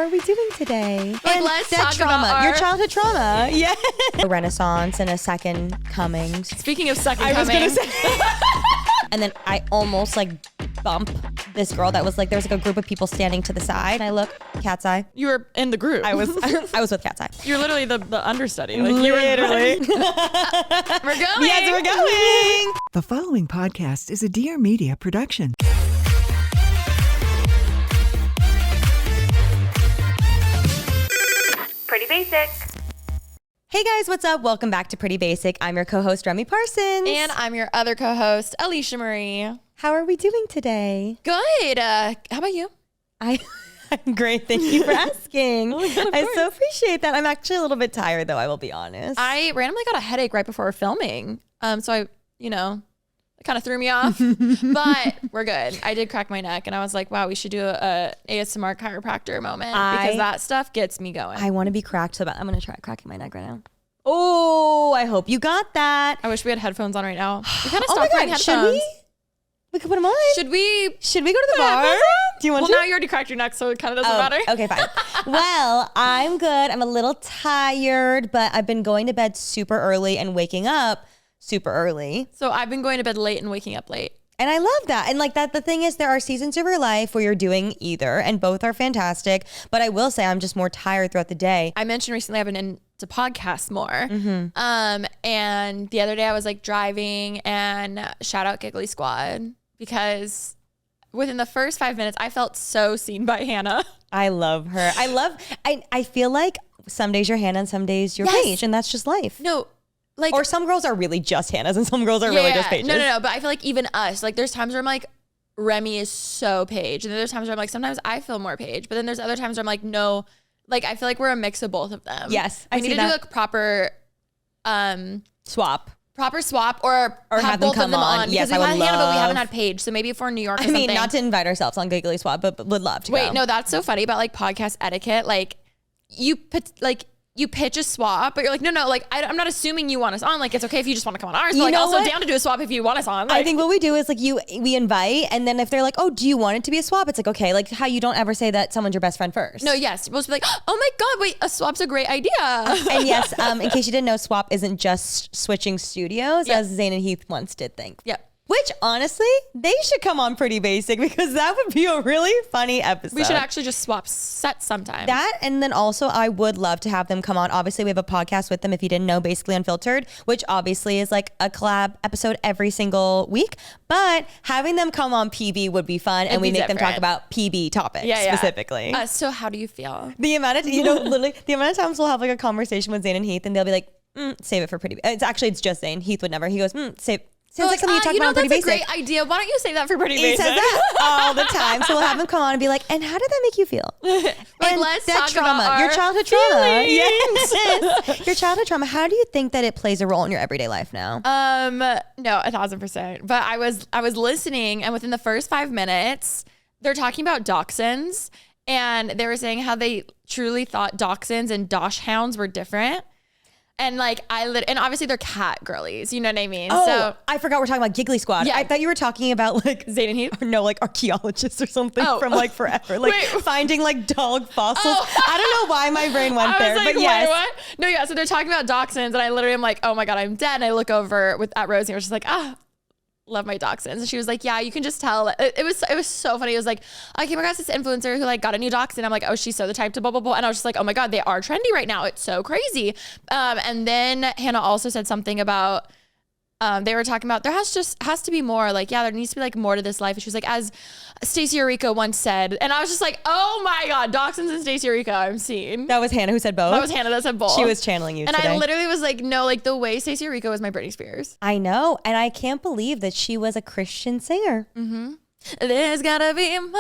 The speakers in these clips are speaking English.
are we doing today? Like, and let's that talk trauma, about your childhood trauma. Yeah. A renaissance and a second coming. Speaking of second coming. I was going to say. And then I almost like bump this girl that was like, there was like a group of people standing to the side. And I look, Katseye. You were in the group. I was with Katseye. You're literally the understudy. Like, Literally. We're going. Yes, we're going. The following podcast is a Dear Media production. Pretty basic. Hey guys, what's up? Welcome back to Pretty Basic. I'm your co-host, Remi Parsons. And I'm your other co-host, Alisha Marie. How are we doing today? Good. How about you? I'm great. Thank you for asking. I so appreciate that. I'm actually a little bit tired though, I will be honest. I randomly got a headache right before filming. So it kind of threw me off, but we're good. I did crack my neck and I was like, wow, we should do a ASMR chiropractor moment because that stuff gets me going. I want to be cracked so bad. I'm going to try cracking my neck right now. Oh, I hope you got that. I wish we had headphones on right now. We kind of Oh my stopped wearing God, headphones. should we? We could put them on. Should we go to the bar? Do you want to? Well, now you already cracked your neck, so it kind of doesn't matter. Okay, fine. Well, I'm good. I'm a little tired, but I've been going to bed super early and waking up super early. So I've been going to bed late and waking up late. And I love that. And like that, the thing is there are seasons of your life where you're doing either and both are fantastic. But I will say I'm just more tired throughout the day. I mentioned recently I've been into podcasts more. Mm-hmm. And the other day I was like driving and shout out Giggly Squad because within the first 5 minutes I felt so seen by Hannah. I love her. I feel like some days you're Hannah and some days you're Paige, and that's just life. No. Like, or some girls are really just Hannah's and some girls are really just Paige's. No. But I feel like even us, like there's times where I'm like, Remi is so Paige. And then there's times where I'm like, sometimes I feel more Paige. But then there's other times where I'm like, no, like I feel like we're a mix of both of them. Yes. We need to do a proper swap. Proper swap or have both of them on. Yes, because I we've would had Hannah, love. but we haven't had Paige. So maybe if we're in New York or something. I mean, not to invite ourselves on Giggly Swap, but would love to go. Wait, no, that's so funny about like podcast etiquette. Like you pitch a swap, but you're like, no, like I'm not assuming you want us on. Like it's okay if you just want to come on ours. But like also down to do a swap if you want us on. Like, I think what we do is like we invite, and then if they're like, oh, do you want it to be a swap? It's like, okay, like how you don't ever say that someone's your best friend first. No, yes, you're supposed to be like, oh my God, wait, a swap's a great idea. And yes, in case you didn't know, swap isn't just switching studios, as Zayn and Heath once did think. Yep. Which honestly, they should come on Pretty Basic because that would be a really funny episode. We should actually just swap sets sometime. That, and then also I would love to have them come on. Obviously, we have a podcast with them, if you didn't know, Basically Unfiltered, which obviously is like a collab episode every single week. But having them come on PB would be fun, and we make them talk about PB topics specifically. So how do you feel? The amount of, literally, the amount of times we'll have like a conversation with Zayn and Heath, and they'll be like, save it for Pretty. It's just Zayn. Heath would never. He goes, save. Sounds like something you talk about on Pretty Basic. That's a great idea. Why don't you say that for Pretty Basic? He says that all the time. So we'll have him come on and be like, and how did that make you feel? Like, and let's that talk trauma, about your childhood trauma. Feelings. Yes. Your childhood trauma. How do you think that it plays a role in your everyday life now? No, 1,000%. But I was listening, and within the first 5 minutes, they're talking about dachshunds, and they were saying how they truly thought dachshunds and dosh hounds were different. And like and obviously they're cat girlies, you know what I mean? Oh, so I forgot we're talking about Giggly Squad. Yeah. I thought you were talking about like Zayn and Heath? No, like archaeologists or something from like forever, like Wait. finding like dog fossils. I don't know why my brain went there, like, but yes. Wait, what? No, yeah. So they're talking about dachshunds, and I literally am like, oh my God, I'm dead. And I look over at Rosie, and I was just like, love my dachshunds. And she was like, yeah, you can just tell. It was so funny. It was like, I came across this influencer who like got a new dachshund. I'm like, oh, she's so the type to blah, blah, blah. And I was just like, oh my God, they are trendy right now. It's so crazy. And then Hannah also said something about, they were talking about there has to be more, like, there needs to be like more to this life. And she was like, as Stacie Orrico once said, and I was just like, oh my God, dachshunds and Stacie Orrico, I'm seeing. That was Hannah who said both? That was Hannah that said both. She was channeling you and today. I literally was like, no, like the way Stacie Orrico is my Britney Spears. I know. And I can't believe that she was a Christian singer. Mm-hmm. There's gotta be more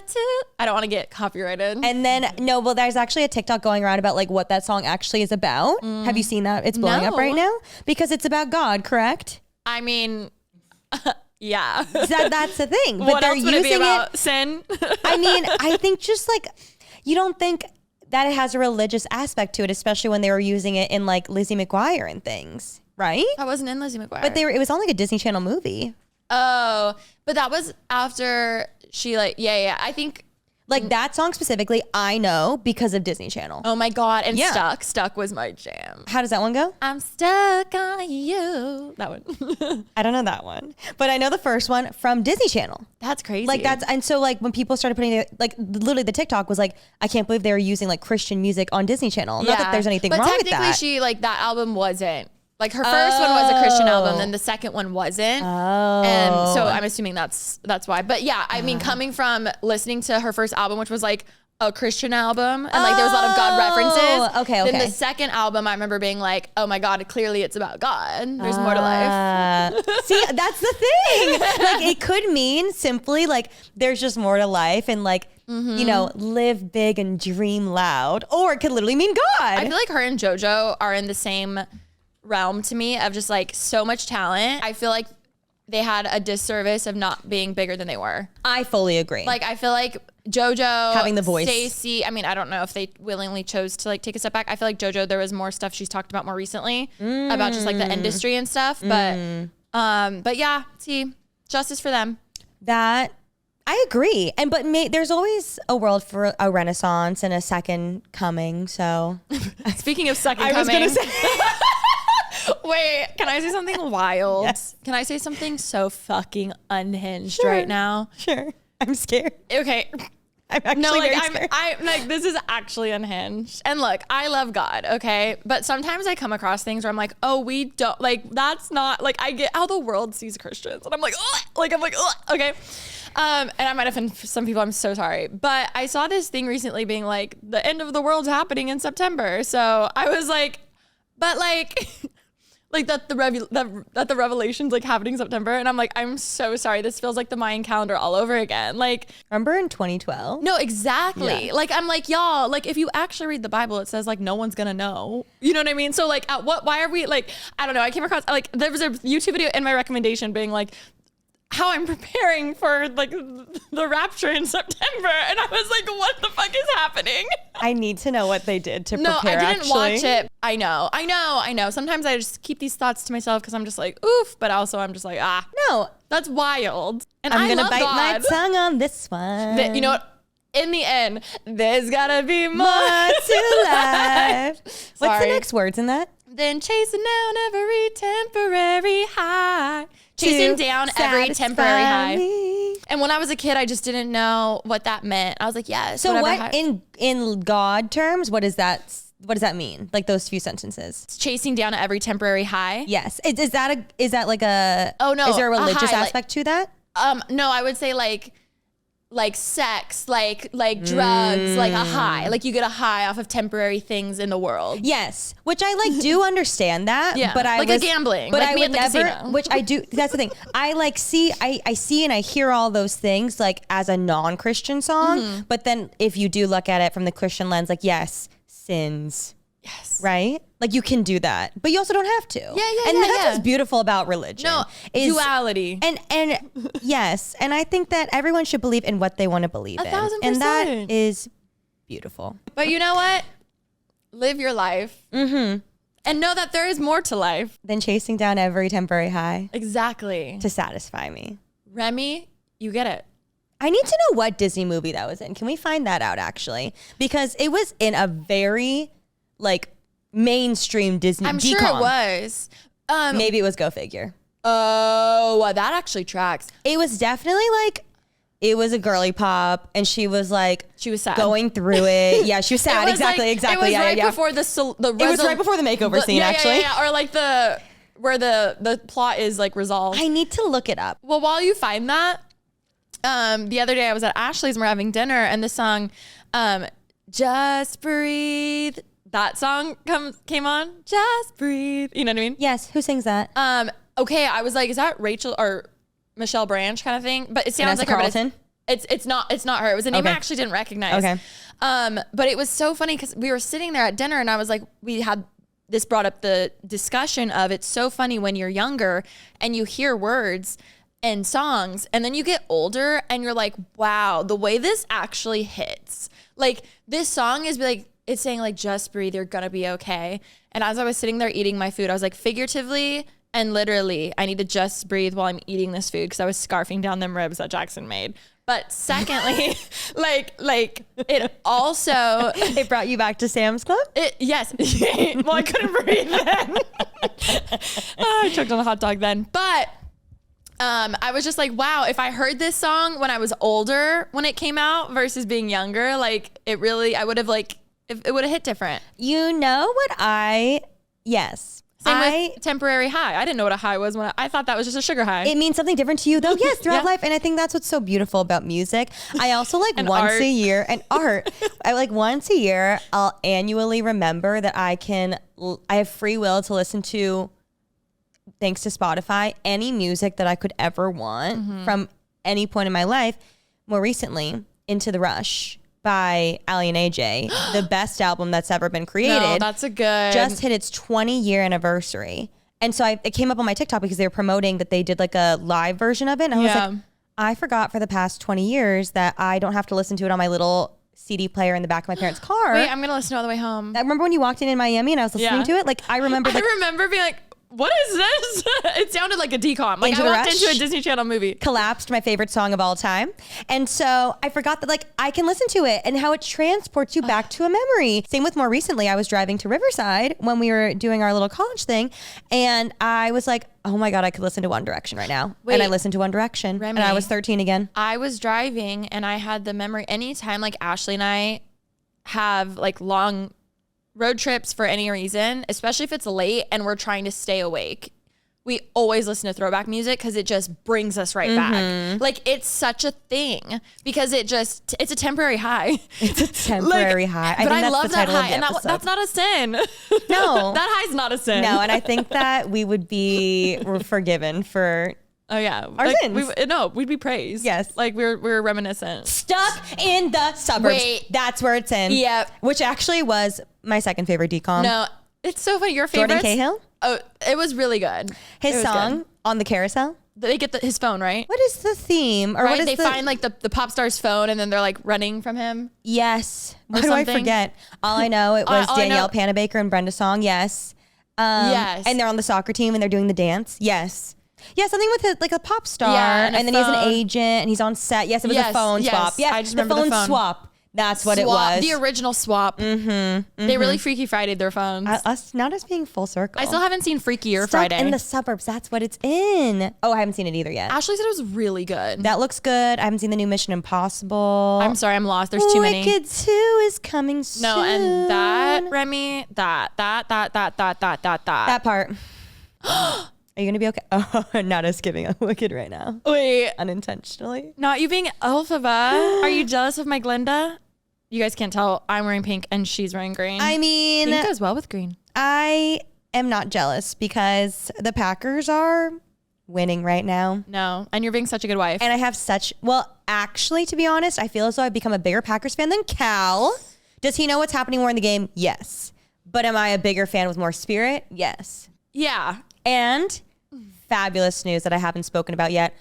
to. I don't want to get copyrighted. And then, there's actually a TikTok going around about like what that song actually is about. Have you seen that? It's blowing up right now because it's about God, correct? I mean, yeah. That's the thing. But what they're else would using it be about? Sin? I mean, I think just like, you don't think that it has a religious aspect to it, especially when they were using it in like Lizzie McGuire and things, right? I wasn't in Lizzie McGuire. But it was on like a Disney Channel movie. Oh, but that was after she like, I think Like that song specifically, I know because of Disney Channel. Oh my God. And Yeah. Stuck was my jam. How does that one go? I'm stuck on you. That one. I don't know that one, but I know the first one from Disney Channel. That's crazy. Like and so like when people started putting it, like literally the TikTok was like, I can't believe they were using like Christian music on Disney Channel. Not that there's anything wrong with that. But technically she, like that album wasn't. Like her first one was a Christian album, then the second one wasn't. And so I'm assuming that's why. But yeah, I mean, coming from listening to her first album, which was like a Christian album, and like there was a lot of God references. Okay. Then the second album, I remember being like, oh my God, clearly it's about God. There's more to life. See, that's the thing. Like it could mean simply like there's just more to life and like, you know, live big and dream loud. Or it could literally mean God. I feel like her and JoJo are in the same realm to me of just like so much talent. I feel like they had a disservice of not being bigger than they were. I fully agree. Like I feel like JoJo having the voice, Stacie, I mean, I don't know if they willingly chose to like take a step back. I feel like JoJo, there was more stuff she's talked about more recently about just like the industry and stuff. But yeah, see, justice for them. That I agree. And but there's always a world for a renaissance and a second coming. So speaking of second coming. I was going to say wait, can I say something wild? Yes. Can I say something so fucking unhinged right now? Sure. I'm scared. Okay. I'm actually very scared. I'm like, this is actually unhinged. And look, I love God, okay? But sometimes I come across things where I'm like, oh, we don't, like, that's not, like, I get how the world sees Christians. And I'm like, ugh! Like, I'm like, ugh! Okay. And I might offend some people, I'm so sorry. But I saw this thing recently being like, the end of the world's happening in September. So I was like, but like... like that the revelation's like happening in September, and I'm like, I'm so sorry. This feels like the Mayan calendar all over again. Like, remember in 2012? No, exactly. Yeah. Like, I'm like, y'all. Like, if you actually read the Bible, it says like no one's gonna know. You know what I mean? So like, why are we like? I don't know. I came across like there was a YouTube video in my recommendation being like, how I'm preparing for like the rapture in September, and I was like, what the fuck is happening? I need to know what they did to prepare. No, I didn't watch it. I know. Sometimes I just keep these thoughts to myself because I'm just like, oof, but also I'm just like, no, that's wild. And I'm gonna bite God. my tongue on this one. You know what? In the end, there's gotta be more to life. What's the Sorry. next words in that? Then chasing down every temporary high. Chasing down every temporary high. Me. And when I was a kid, I just didn't know what that meant. I was like, yes. So whatever what in God terms, what does that mean? Like those few sentences? Chasing down every temporary high. Yes. Is that like a? Oh no. Is there a religious high, aspect to that? No, I would say like sex, like drugs, like a high. Like you get a high off of temporary things in the world. Yes, which I like do understand that. Yeah, but like a gambling. But like I me would at the never. casino. Which I do. That's the thing. I like see. I see and I hear all those things like as a non-Christian song. But then if you do look at it from the Christian lens, like yes, sins. Yes. Right? Like you can do that, but you also don't have to. Yeah. And that's what's beautiful about religion. No, duality. And yes, and I think that everyone should believe in what they want to believe in. 1,000%. And that is beautiful. But you know what? Live your life. And know that there is more to life. Than chasing down every temporary high Exactly. to satisfy me. Remi, you get it. I need to know what Disney movie that was in. Can we find that out actually? Because it was in a very like mainstream Disney. I'm sure it was. Maybe it was Go Figure. Oh, well, that actually tracks. It was definitely like, it was a girly pop and she was like, She was sad. going through it. Yeah, she was sad. It was Exactly. It was right before the It was right before the makeover scene, actually. Yeah. Or like where the plot is like resolved. I need to look it up. Well, while you find that, the other day I was at Ashley's and we're having dinner and the song, Just Breathe, that song came on. Just breathe. You know what I mean? Yes. Who sings that? Okay. I was like, is that Rachel or Michelle Branch kind of thing? But it sounds like her. Carlton? But it's not her. It was a name I actually didn't recognize. Okay. But it was so funny because we were sitting there at dinner and I was like, this brought up the discussion of it's so funny when you're younger and you hear words and songs and then you get older and you're like, wow, the way this actually hits. Like this song is like, it's saying like, just breathe, you're gonna be okay. And as I was sitting there eating my food, I was like, figuratively, And literally, I need to just breathe while I'm eating this food because I was scarfing down them ribs that Jackson made. But secondly, like it also It brought you back to Sam's Club? yes. Well, I couldn't breathe then. I choked on a hot dog then. But I was just like, wow, if I heard this song when I was older when it came out versus being younger, like it really, I would have like, it would have hit different. You know what yes. Same with temporary high. I didn't know what a high was when I thought that was just a sugar high. It means something different to you though. Yes, throughout life. And I think that's what's so beautiful about music. I also like And once art. a year and art. I like once a year, I'll annually remember that I have free will to listen to, thanks to Spotify, any music that I could ever want from any point in my life. More recently, Into the Rush by Ali and AJ, the best album that's ever been created. No, that's a good. Just hit its 20-year anniversary. And so it came up on my TikTok because they were promoting that they did like a live version of it. And I was like, I forgot for the past 20 years that I don't have to listen to it on my little CD player in the back of my parents' car. Wait, I'm going to listen to it on the way home. I remember when you walked in Miami and I was listening to it. Like I remember being like, what is this? It sounded like a decom. Like Into I the walked Rush? into a Disney Channel movie. Collapsed, my favorite song of all time. And so I forgot that like I can listen to it and how it transports you back to a memory. Same with more recently, I was driving to Riverside when we were doing our little college thing. And I was like, oh my God, I could listen to One Direction right now. Wait, and I listened to One Direction. Remi, and I was 13 again. I was driving and I had the memory anytime like Ashley and I have like long road trips for any reason, especially if it's late and we're trying to stay awake. We always listen to throwback music because it just brings us right back. Like it's such a thing because it's a temporary high. It's a temporary high. But I that's love the that title of high. the And episode. that's not a sin. No. That high's not a sin. No, and I think that we would be forgiven for Oh yeah. Our like, sins. We'd be praised. Yes. Like we're reminiscent. Stuck in the Suburbs. Wait. That's where it's in. Yep. Which actually was my second favorite decom. No, it's so funny. Your favorite. Jordan Cahill? Oh, it was really good. His It was song good. on the carousel. They get his phone, right? What is the theme? Or Right? what is They find like the pop star's phone and then they're like running from him. Yes. Or What do I something. forget? All I know it was All I know- Danielle Panabaker and Brenda Song. Yes. Yes. And they're on the soccer team and they're doing the dance. Yes. Yeah, something with like a pop star. Yeah, and a and then he has an phone. agent and he's on set. Yes, it was a Yes, phone yes. swap. Yeah, I just the remember the phone phone. swap. That's what it Swap, was. the original swap. They really Freaky Friday their phones. Not us being full circle. I still haven't seen Freakier Stuck Friday. in the Suburbs. That's what it's in. Oh, I haven't seen it either yet. Ashley said it was really good. That looks good. I haven't seen the new Mission Impossible. I'm sorry, I'm lost. There's too many. Wicked 2 is coming soon. No, and that Remi, that. That part. Are you gonna be okay? Oh, not us giving a Wicked right now. Wait, Unintentionally. not you being Elphaba. Are you jealous of my Glinda? You guys can't tell. I'm wearing pink and she's wearing green. I mean, pink goes well with green. I am not jealous because the Packers are winning right now. No, and you're being such a good wife. And I have actually, to be honest, I feel as though I've become a bigger Packers fan than Cal. Does he know what's happening more in the game? Yes. But am I a bigger fan with more spirit? Yes. Yeah. And fabulous news that I haven't spoken about yet.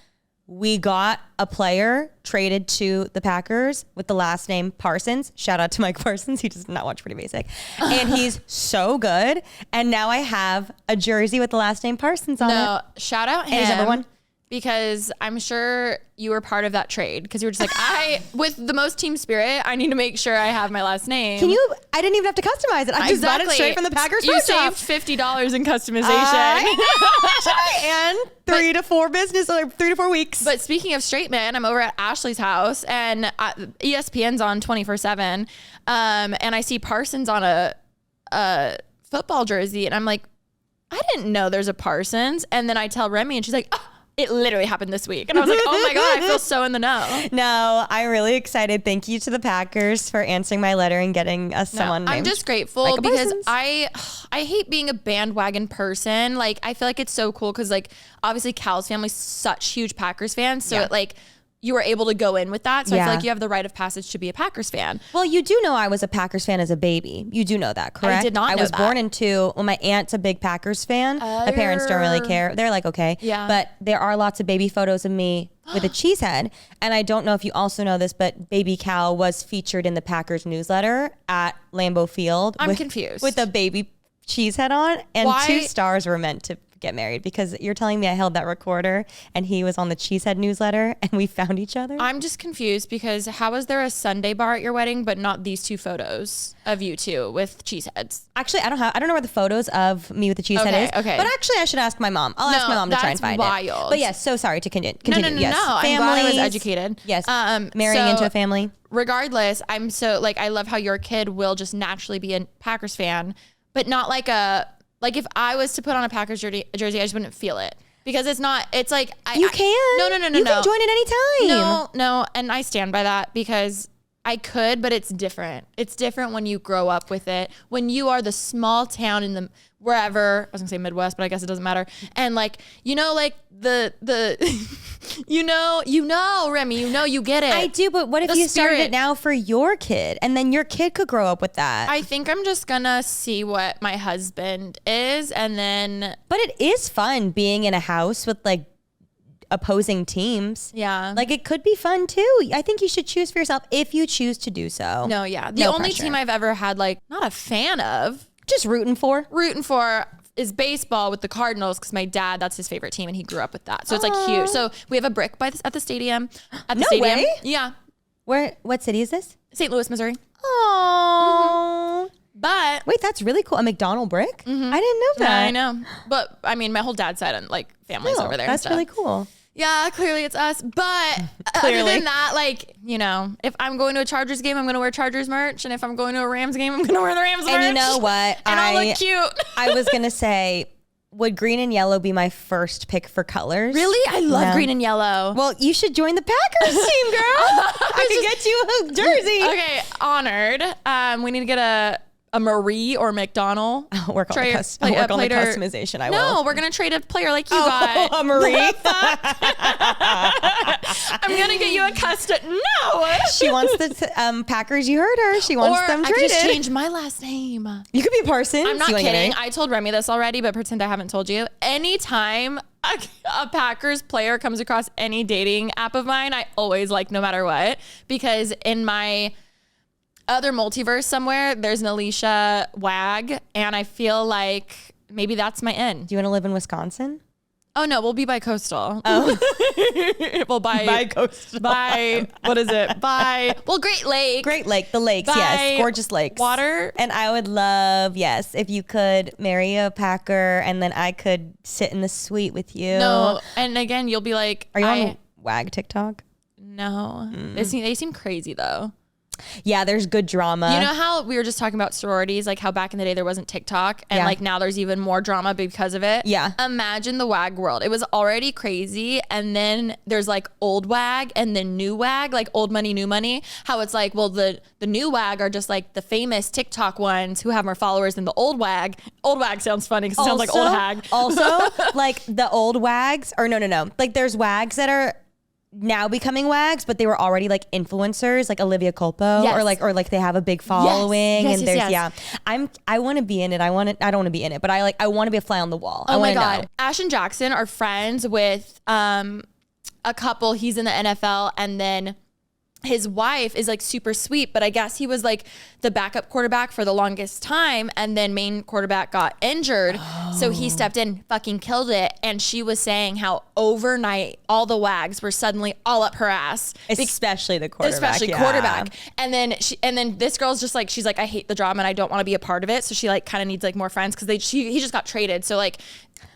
We got a player traded to the Packers with the last name Parsons. Shout out to Mike Parsons. He does not watch Pretty Basic. And he's so good. And now I have a jersey with the last name Parsons on No, it. shout out him. And he's number one. Because I'm sure you were part of that trade. Because you were just like, with the most team spirit, I need to make sure I have my last name. I didn't even have to customize it. I just bought it straight from the Packers You first saved off. $50 in customization. And 3 to 4 weeks. But speaking of straight men, I'm over at Ashley's house and ESPN's on 24/7. And I see Parsons on a football jersey. And I'm like, I didn't know there's a Parsons. And then I tell Remi and she's like, oh, it literally happened this week. And I was like, oh my God, I feel so in the know. No, I'm really excited. Thank you to the Packers for answering my letter and getting us someone I'm named just grateful Michael because Parsons. I hate being a bandwagon person. Like, I feel like it's so cool because, like, obviously Cal's family's such huge Packers fans. So, you were able to go in with that. So I feel like you have the rite of passage to be a Packers fan. Well, you do know I was a Packers fan as a baby. You do know that, correct? did not I know was that. born into, my aunt's a big Packers fan. My parents don't really care. They're like, okay. Yeah. But there are lots of baby photos of me with a cheese head. And I don't know if you also know this, but baby Cal was featured in the Packers newsletter at Lambeau Field. I'm confused. With a baby cheese head on. And Why- 2 stars were meant to get married because you're telling me I held that recorder and he was on the Cheesehead newsletter and we found each other. I'm just confused because how is there a Sunday bar at your wedding, but not these two photos of you two with Cheeseheads? Actually, I don't know where the photos of me with the Cheesehead is. Okay. But actually, I should ask my mom. I'll ask my mom to try and find it. That's wild. But yes, so sorry to continue. No. Yes. I'm glad I was educated. Yes. Marrying into a family. Regardless, I'm so like, I love how your kid will just naturally be a Packers fan, but not like if I was to put on a Packers jersey, I just wouldn't feel it. Because it's not, it's like, You can. No. You can join at any time. No. And I stand by that because I could, but it's different. It's different when you grow up with it. When you are the small town in the, wherever, I was gonna say Midwest, but I guess it doesn't matter. And like, like the, Remi, you get it. I do, but what if you started it now for your kid and then your kid could grow up with that? I think I'm just gonna see what my husband is and then. But it is fun being in a house with like opposing teams. Yeah. Like it could be fun too. I think you should choose for yourself if you choose to do so. No, yeah. The only team I've ever had like not a fan of. Just rooting for is baseball with the Cardinals because my dad, that's his favorite team and he grew up with that. So it's like huge. So we have a brick at the stadium. No way. Yeah. What city is this? St. Louis, Missouri. Oh. But wait, that's really cool. A McDonald brick? Mm-hmm. I didn't know that. Yeah, I know. But I mean, my whole dad's side and like families over there. That's really cool. Yeah, clearly it's us. But other than that, like, if I'm going to a Chargers game, I'm going to wear Chargers merch. And if I'm going to a Rams game, I'm going to wear the Rams merch. And you know what? And I'll look cute. I was going to say, would green and yellow be my first pick for colors? Really? I love green and yellow. Well, you should join the Packers team, girl. I can get you a jersey. Okay, honored. We need to get a Marie or McDonald. I'll work on the customization. I will. No, we're going to trade a player like you got. A Marie. I'm going to get you a custom. No. She wants the Packers. You heard her. She wants them traded. I just change my last name. You could be Parsons. I'm not kidding. I told Remi this already, but pretend I haven't told you. Anytime a Packers player comes across any dating app of mine, I always like no matter what, because in my other multiverse somewhere, there's an Alisha wag, and I feel like maybe that's my end. Do you want to live in Wisconsin? Oh no, we'll be bi-coastal. Oh, well, bi-coastal. What is it? Great Lake. Great Lake, the lakes, yes, gorgeous lakes. Water. And I would love, yes, if you could marry a Packer, and then I could sit in the suite with you. No, and again, you'll be like, are you on wag TikTok? No, they seem crazy though. Yeah, there's good drama. You know how we were just talking about sororities, like how back in the day there wasn't TikTok and like now there's even more drama because of it. Yeah. Imagine the wag world. It was already crazy. And then there's like old wag and then new wag, like old money, new money. How it's like, well, the new wag are just like the famous TikTok ones who have more followers than the old wag. Old wag sounds funny because it sounds like old hag. Also, like the old wags, or no. Like there's wags that are now becoming wags, but they were already like influencers, like Olivia Culpo, yes. or like they have a big following. Yes. I want to be in it. I don't want to be in it, but I want to be a fly on the wall. Oh my God. Ash and Jackson are friends with a couple. He's in the NFL, and then his wife is like super sweet, but I guess he was like the backup quarterback for the longest time, and then main quarterback got injured. So he stepped in, fucking killed it. And she was saying how overnight all the wags were suddenly all up her ass. Especially the quarterback. Quarterback. And then this girl's just like, she's like, I hate the drama and I don't want to be a part of it. So she like kind of needs like more friends because he just got traded. So like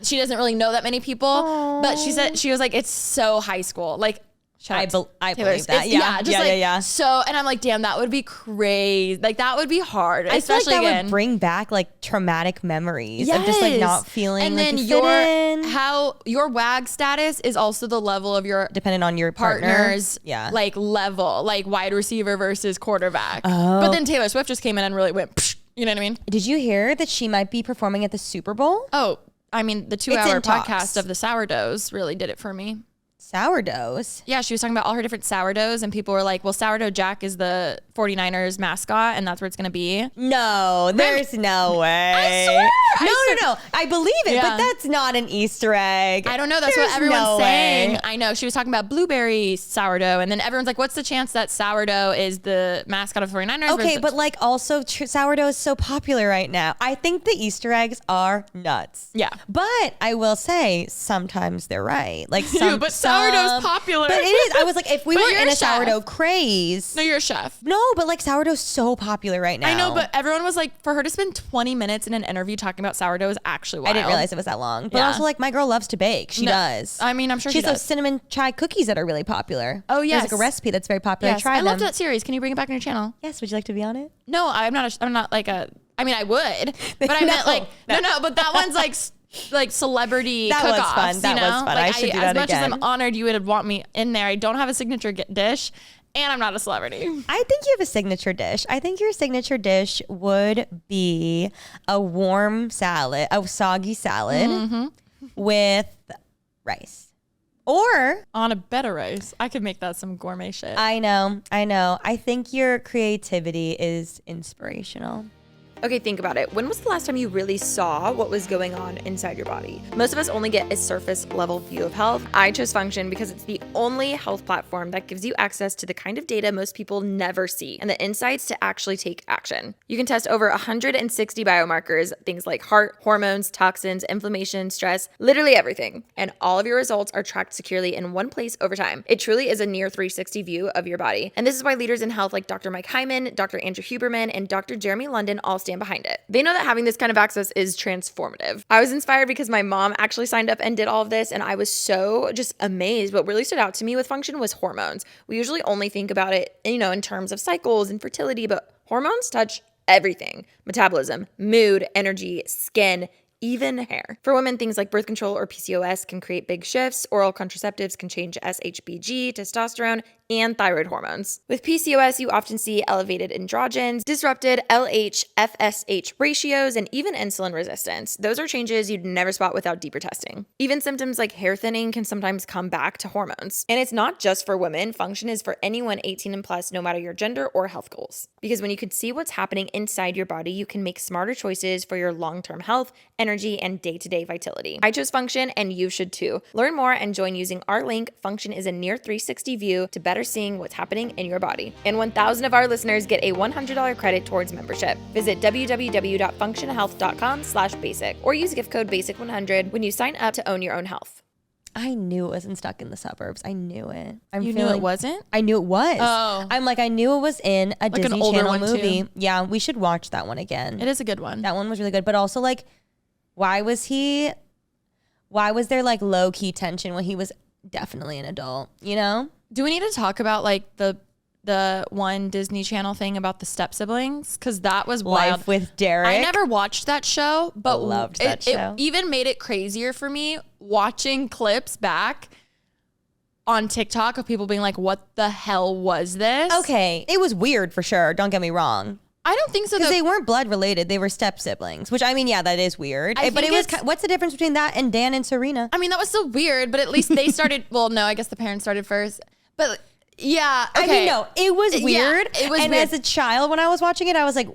she doesn't really know that many people. Aww. But she was like, it's so high school. Like, I believe that. Yeah. So, and I'm like, damn, that would be crazy. Like, that would be hard. Especially I feel like that would bring back like traumatic memories of just like not feeling and like then how your wag status is also the level of your dependent on your partner's like level, like wide receiver versus quarterback. But then Taylor Swift just came in and really went, psh, you know what I mean? Did you hear that she might be performing at the Super Bowl? Oh, I mean, the 2-hour podcast of the sourdoughs really did it for me. Sourdoughs? Yeah, she was talking about all her different sourdoughs, and people were like, well, Sourdough Jack is the 49ers mascot, and that's where it's going to be. No, there's no way. I swear. No. I believe it, Yeah. but that's not an Easter egg. I don't know. That's There's what everyone's no saying. way. I know. She was talking about blueberry sourdough. And then everyone's like, what's the chance that sourdough is the mascot of 49ers? Okay, but like also sourdough is so popular right now. I think the Easter eggs are nuts. Yeah. But I will say sometimes they're right. Like But sourdough's popular. But it is. I was like, if we But were you're in a a chef. sourdough craze. No, you're a chef. No, but like sourdough's so popular right now. I know, but everyone was like, for her to spend 20 minutes in an interview talking about sourdough is actually wild. I didn't realize it was that long. But Yeah. also like my girl loves to bake. She does. I mean, I'm sure she she has does. those cinnamon chai cookies that are really popular. Oh, There's yes. like a recipe that's very popular. Yes. Try I them. loved that series. Can you bring it back on your channel? Yes, would you like to be on it? No, I'm not like a, I mean, I would, but I meant like, no, but that one's like celebrity That was cook-offs, fun. That you know? was fun. Like, I should do that as much as again. I'm honored you would want me in there, I don't have a signature dish and I'm not a celebrity. I think you have a signature dish. I think your signature dish would be a warm salad, a soggy salad with rice. Or On a bed of rice. I could make that some gourmet shit. I know. I think your creativity is inspirational. Okay, think about it. When was the last time you really saw what was going on inside your body? Most of us only get a surface level view of health. I chose Function because it's the only health platform that gives you access to the kind of data most people never see and the insights to actually take action. You can test over 160 biomarkers, things like heart, hormones, toxins, inflammation, stress, literally everything. And all of your results are tracked securely in one place over time. It truly is a near 360 view of your body. And this is why leaders in health like Dr. Mike Hyman, Dr. Andrew Huberman, and Dr. Jeremy London all stand behind it. They know that having this kind of access is transformative. I was inspired because my mom actually signed up and did all of this, and I was so just amazed. What really stood out to me with Function was hormones. We usually only think about it, in terms of cycles and fertility, but hormones touch everything: metabolism, mood, energy, skin, even hair. For women, things like birth control or PCOS can create big shifts. Oral contraceptives can change SHBG, testosterone, and thyroid hormones. With PCOS, you often see elevated androgens, disrupted LH, FSH ratios, and even insulin resistance. Those are changes you'd never spot without deeper testing. Even symptoms like hair thinning can sometimes come back to hormones. And it's not just for women. Function is for anyone 18 and plus, no matter your gender or health goals. Because when you can see what's happening inside your body, you can make smarter choices for your long-term health, energy, and day-to-day vitality. I chose Function, and you should too. Learn more and join using our link. Function is a near 360 view to better seeing what's happening in your body. And 1,000 of our listeners get a $100 credit towards membership. Visit www.functionhealth.com/basic or use gift code BASIC100 when you sign up to own your own health. I knew it wasn't stuck in the suburbs. I knew it. You knew it wasn't? I knew it was. Oh. I'm like, I knew it was in a Like an Disney older Channel one, movie. too. Yeah, we should watch that one again. It is a good one. That one was really good. But also like, why was there like low key tension when he was definitely an adult, you know? Do we need to talk about like the one Disney Channel thing about the step siblings? Because that was wild. Life with Derek. I never watched that show, but Loved that it show. even made it crazier for me watching clips back on TikTok of people being like, what the hell was this? Okay, it was weird for sure. Don't get me wrong. I don't think so. Because they weren't blood related. They were step siblings, which I mean, yeah, that is weird. I But it think was, it's- what's the difference between that and Dan and Serena? I mean, that was so weird, but at least they started. Well, no, I guess the parents started first. But yeah, okay. I mean, no, it was Yeah, weird. it was and weird. as a child, when I was watching it, I was like,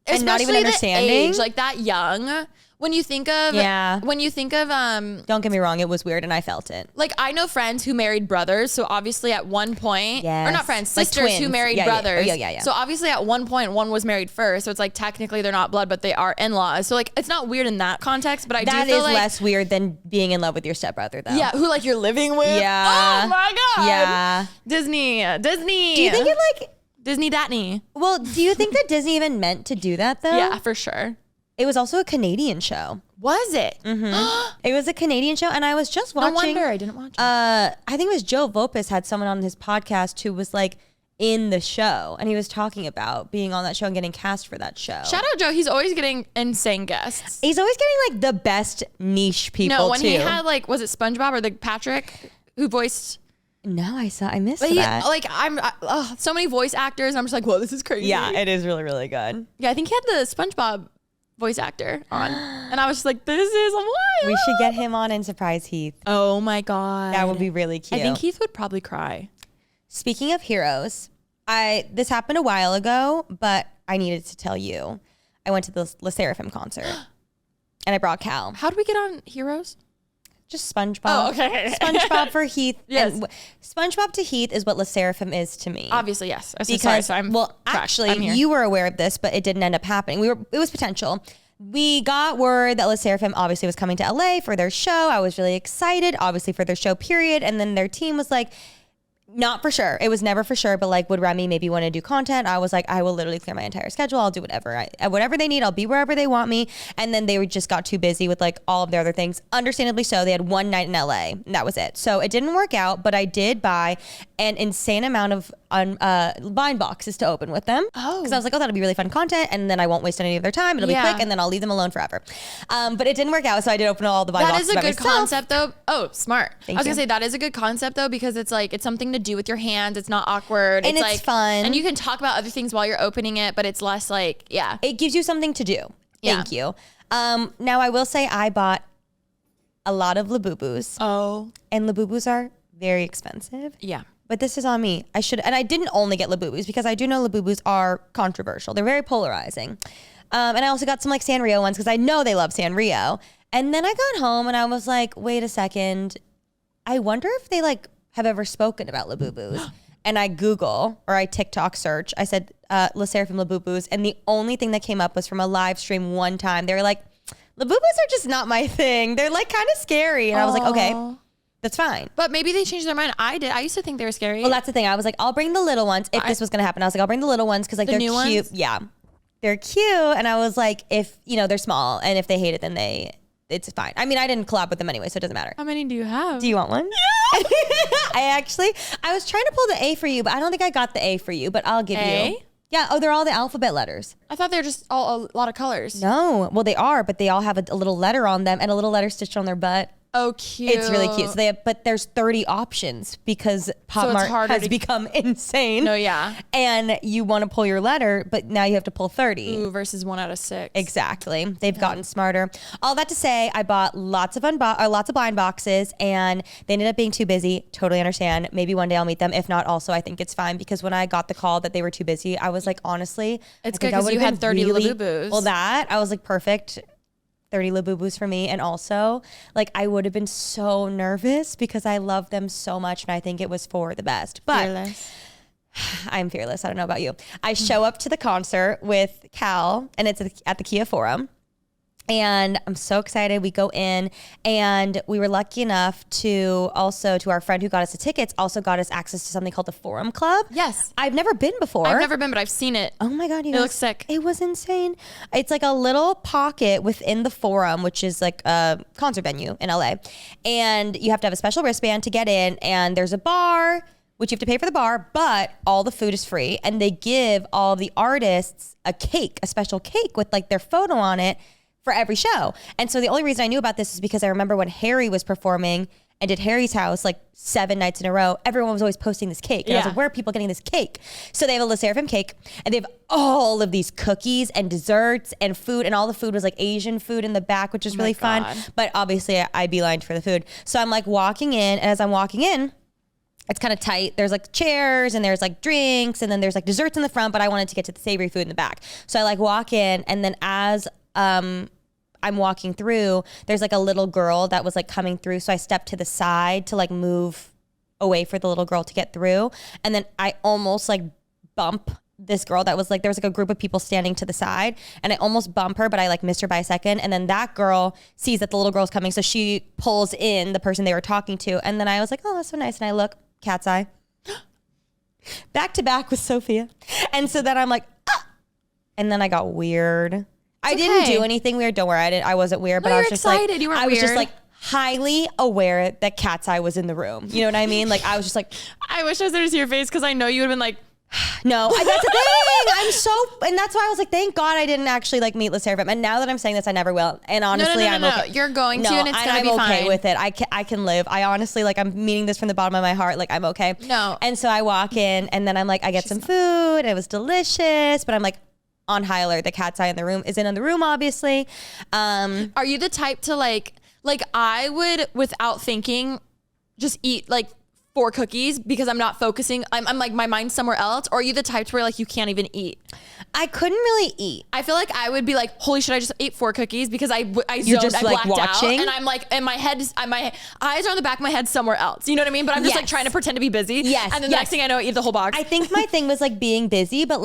and not even Especially the understanding. age, like that young. When you think of Don't get me wrong, it was weird, and I felt it. like I know friends who married brothers, so obviously at one point, or Yes. not friends, Like sisters who twins. married Yeah, yeah. Oh, brothers. yeah. So obviously at one point one was married first, so it's like technically they're not blood, but they are in-laws. So like it's not weird in that context, but I That do feel is like less weird than being in love with your stepbrother, though. yeah, who like you're living with. Yeah. Oh my god. Yeah. Disney. Do you think it like? Disney Datney? Well, do you think that Disney even meant to do that though? Yeah, for sure. It was also a Canadian show. Was it? It was a Canadian show, and I was just No watching. wonder I didn't watch it. I think it was Joe Vopis had someone on his podcast who was like in the show, and he was talking about being on that show and getting cast for that show. Shout out Joe. He's always getting insane guests. He's always getting like the best niche people. No, when too. he had like, was it SpongeBob or the Patrick who voiced? No, I missed But that. So many voice actors. And I'm just like, whoa, this is crazy. Yeah, it is really, really good. Yeah, I think he had the SpongeBob voice actor on, and I was just like, this is wild. We should get him on and surprise Heath. Oh my god, That would be really cute. I think Heath would probably cry. Speaking of heroes, this happened a while ago, but I needed to tell you. I went to the SSERAFIM concert. and I brought Cal. How do we get on Heroes? Just SpongeBob. Oh, okay. SpongeBob for Heath. Yes. And SpongeBob to Heath is what SSERAFIM is to me. Obviously, yes. I'm so Because, sorry, so I'm well, correct. actually, I'm here. you were aware of this, but it didn't end up happening. It was potential. We got word that SSERAFIM obviously was coming to LA for their show. I was really excited, obviously, for their show, period. And then their team was like, not for sure. It was never for sure, but like, would Remi maybe want to do content? I was like, I will literally clear my entire schedule. I'll do whatever. Whatever they need, I'll be wherever they want me. And then they just got too busy with like all of their other things. Understandably so. They had one night in LA and that was it. So it didn't work out, but I did buy an insane amount of blind boxes to open with them. Oh. Because I was like, oh, that'll be really fun content. And then I won't waste any of their time. It'll be quick and then I'll leave them alone forever. But it didn't work out. So I did open all the blind boxes. That is a good myself. concept though. Oh, smart. Thank I was you. gonna say that is a good concept though, because it's like, it's something to do with your hands. It's not awkward. And it's like fun. And you can talk about other things while you're opening it, but it's less like, yeah. It gives you something to do. Yeah. Thank you. Now I will say I bought a lot of Labubus. Oh. And Labubus are very expensive. Yeah. But this is on me. And I didn't only get Labubus because I do know Labubus are controversial. They're very polarizing. And I also got some like Sanrio ones because I know they love Sanrio. And then I got home and I was like, wait a second. I wonder if they like have ever spoken about Labubus. And I Google or I TikTok search. I said SSERAFIM Labubus. And the only thing that came up was from a live stream one time. They were like, Labubus are just not my thing. They're like kind of scary. And I was like, okay, that's fine. But maybe they changed their mind. I did. I used to think they were scary. Well, that's the thing. I was like, I'll bring the little ones if this was going to happen. I was like, I'll bring the little ones because like The they're new cute. ones? Yeah, they're cute. And I was like, if they're small and if they hate it, then it's fine. I mean, I didn't collab with them anyway, so it doesn't matter. How many do you have? Do you want one? Yeah. I was trying to pull the A for you, but I don't think I got the A for you, but I'll give A? you. Yeah. Oh, they're all the alphabet letters. I thought they were just all a lot of colors. No. Well, they are, but they all have a little letter on them and a little letter stitched on their butt. Oh, cute. It's really cute. So but there's 30 options because Pop Mart has become insane. No, yeah. And you want to pull your letter, but now you have to pull 30. Ooh, versus 1 out of 6. Exactly. They've gotten smarter. All that to say, I bought lots of blind boxes and they ended up being too busy. Totally understand. Maybe one day I'll meet them. If not, also I think it's fine because when I got the call that they were too busy, I was like, honestly, it's good because you had 30 Labubus. Well, I was like, perfect. 30 Labubus for me. And also, like, I would have been so nervous because I love them so much and I think it was for the best. But Fearless. I'm fearless. I don't know about you. I show up to the concert with Cal and it's at the Kia Forum. And I'm so excited. We go in and we were lucky enough to our friend who got us the tickets also got us access to something called the Forum Club. Yes. I've never been before. I've never been, but I've seen it. Oh my God. It looks sick. It was insane. It's like a little pocket within the Forum, which is like a concert venue in LA. And you have to have a special wristband to get in. And there's a bar, which you have to pay for the bar, but all the food is free. And they give all the artists a special cake with like their photo on it for every show. And so the only reason I knew about this is because I remember when Harry was performing and did Harry's House like 7 nights in a row, everyone was always posting this cake. And I was like, where are people getting this cake? So they have a SSERAFIM cake and they have all of these cookies and desserts and food. And all the food was like Asian food in the back, which is really fun. But obviously I beelined for the food. So I'm like walking in, and as I'm walking in, it's kind of tight. There's like chairs and there's like drinks and then there's like desserts in the front, but I wanted to get to the savory food in the back. So I like walk in, and then as I'm walking through, there's like a little girl that was like coming through. So I stepped to the side to like move away for the little girl to get through. And then I almost like bump this girl that was like, there was like a group of people standing to the side and I almost bump her, but I like missed her by a second. And then that girl sees that the little girl's coming. So she pulls in the person they were talking to. And then I was like, oh, that's so nice. And I look, Katseye. Back to back with Sophia. And so then I'm like, ah! And then I got weird. I didn't do anything weird. Don't worry. I wasn't weird, but I was just excited. like, You weren't I was just weird. like highly aware that Katseye was in the room. You know what I mean? Like I was just like, I wish I was there to see your face because I know you would have been like, no, that's the thing. And that's why I was like, thank God I didn't actually like meet SSERAFIM. And now that I'm saying this, I never will. And honestly, I'm okay. You're going to, and it's going to be I'm fine. okay with it. I can live. I honestly, like, I'm meaning this from the bottom of my heart. Like, I'm okay. No. And so I walk in, and then I'm like, I get some food. And it was delicious, but I'm like, on high alert. The Katseye in the room is in the room, obviously. Are you the type to like I would, without thinking, just eat like 4 cookies because I'm not focusing. I'm like, my mind's somewhere else? Or are you the type to where like you can't even eat? I couldn't really eat. I feel like I would be like, holy shit, I just ate 4 cookies because I You're zoned, just I like blacked watching. out. And I'm like, and my eyes are on the back of my head somewhere else. You know what I mean? But I'm just like trying to pretend to be busy. Yes. And then the next thing I know, I eat the whole box. I think my thing was like being busy, but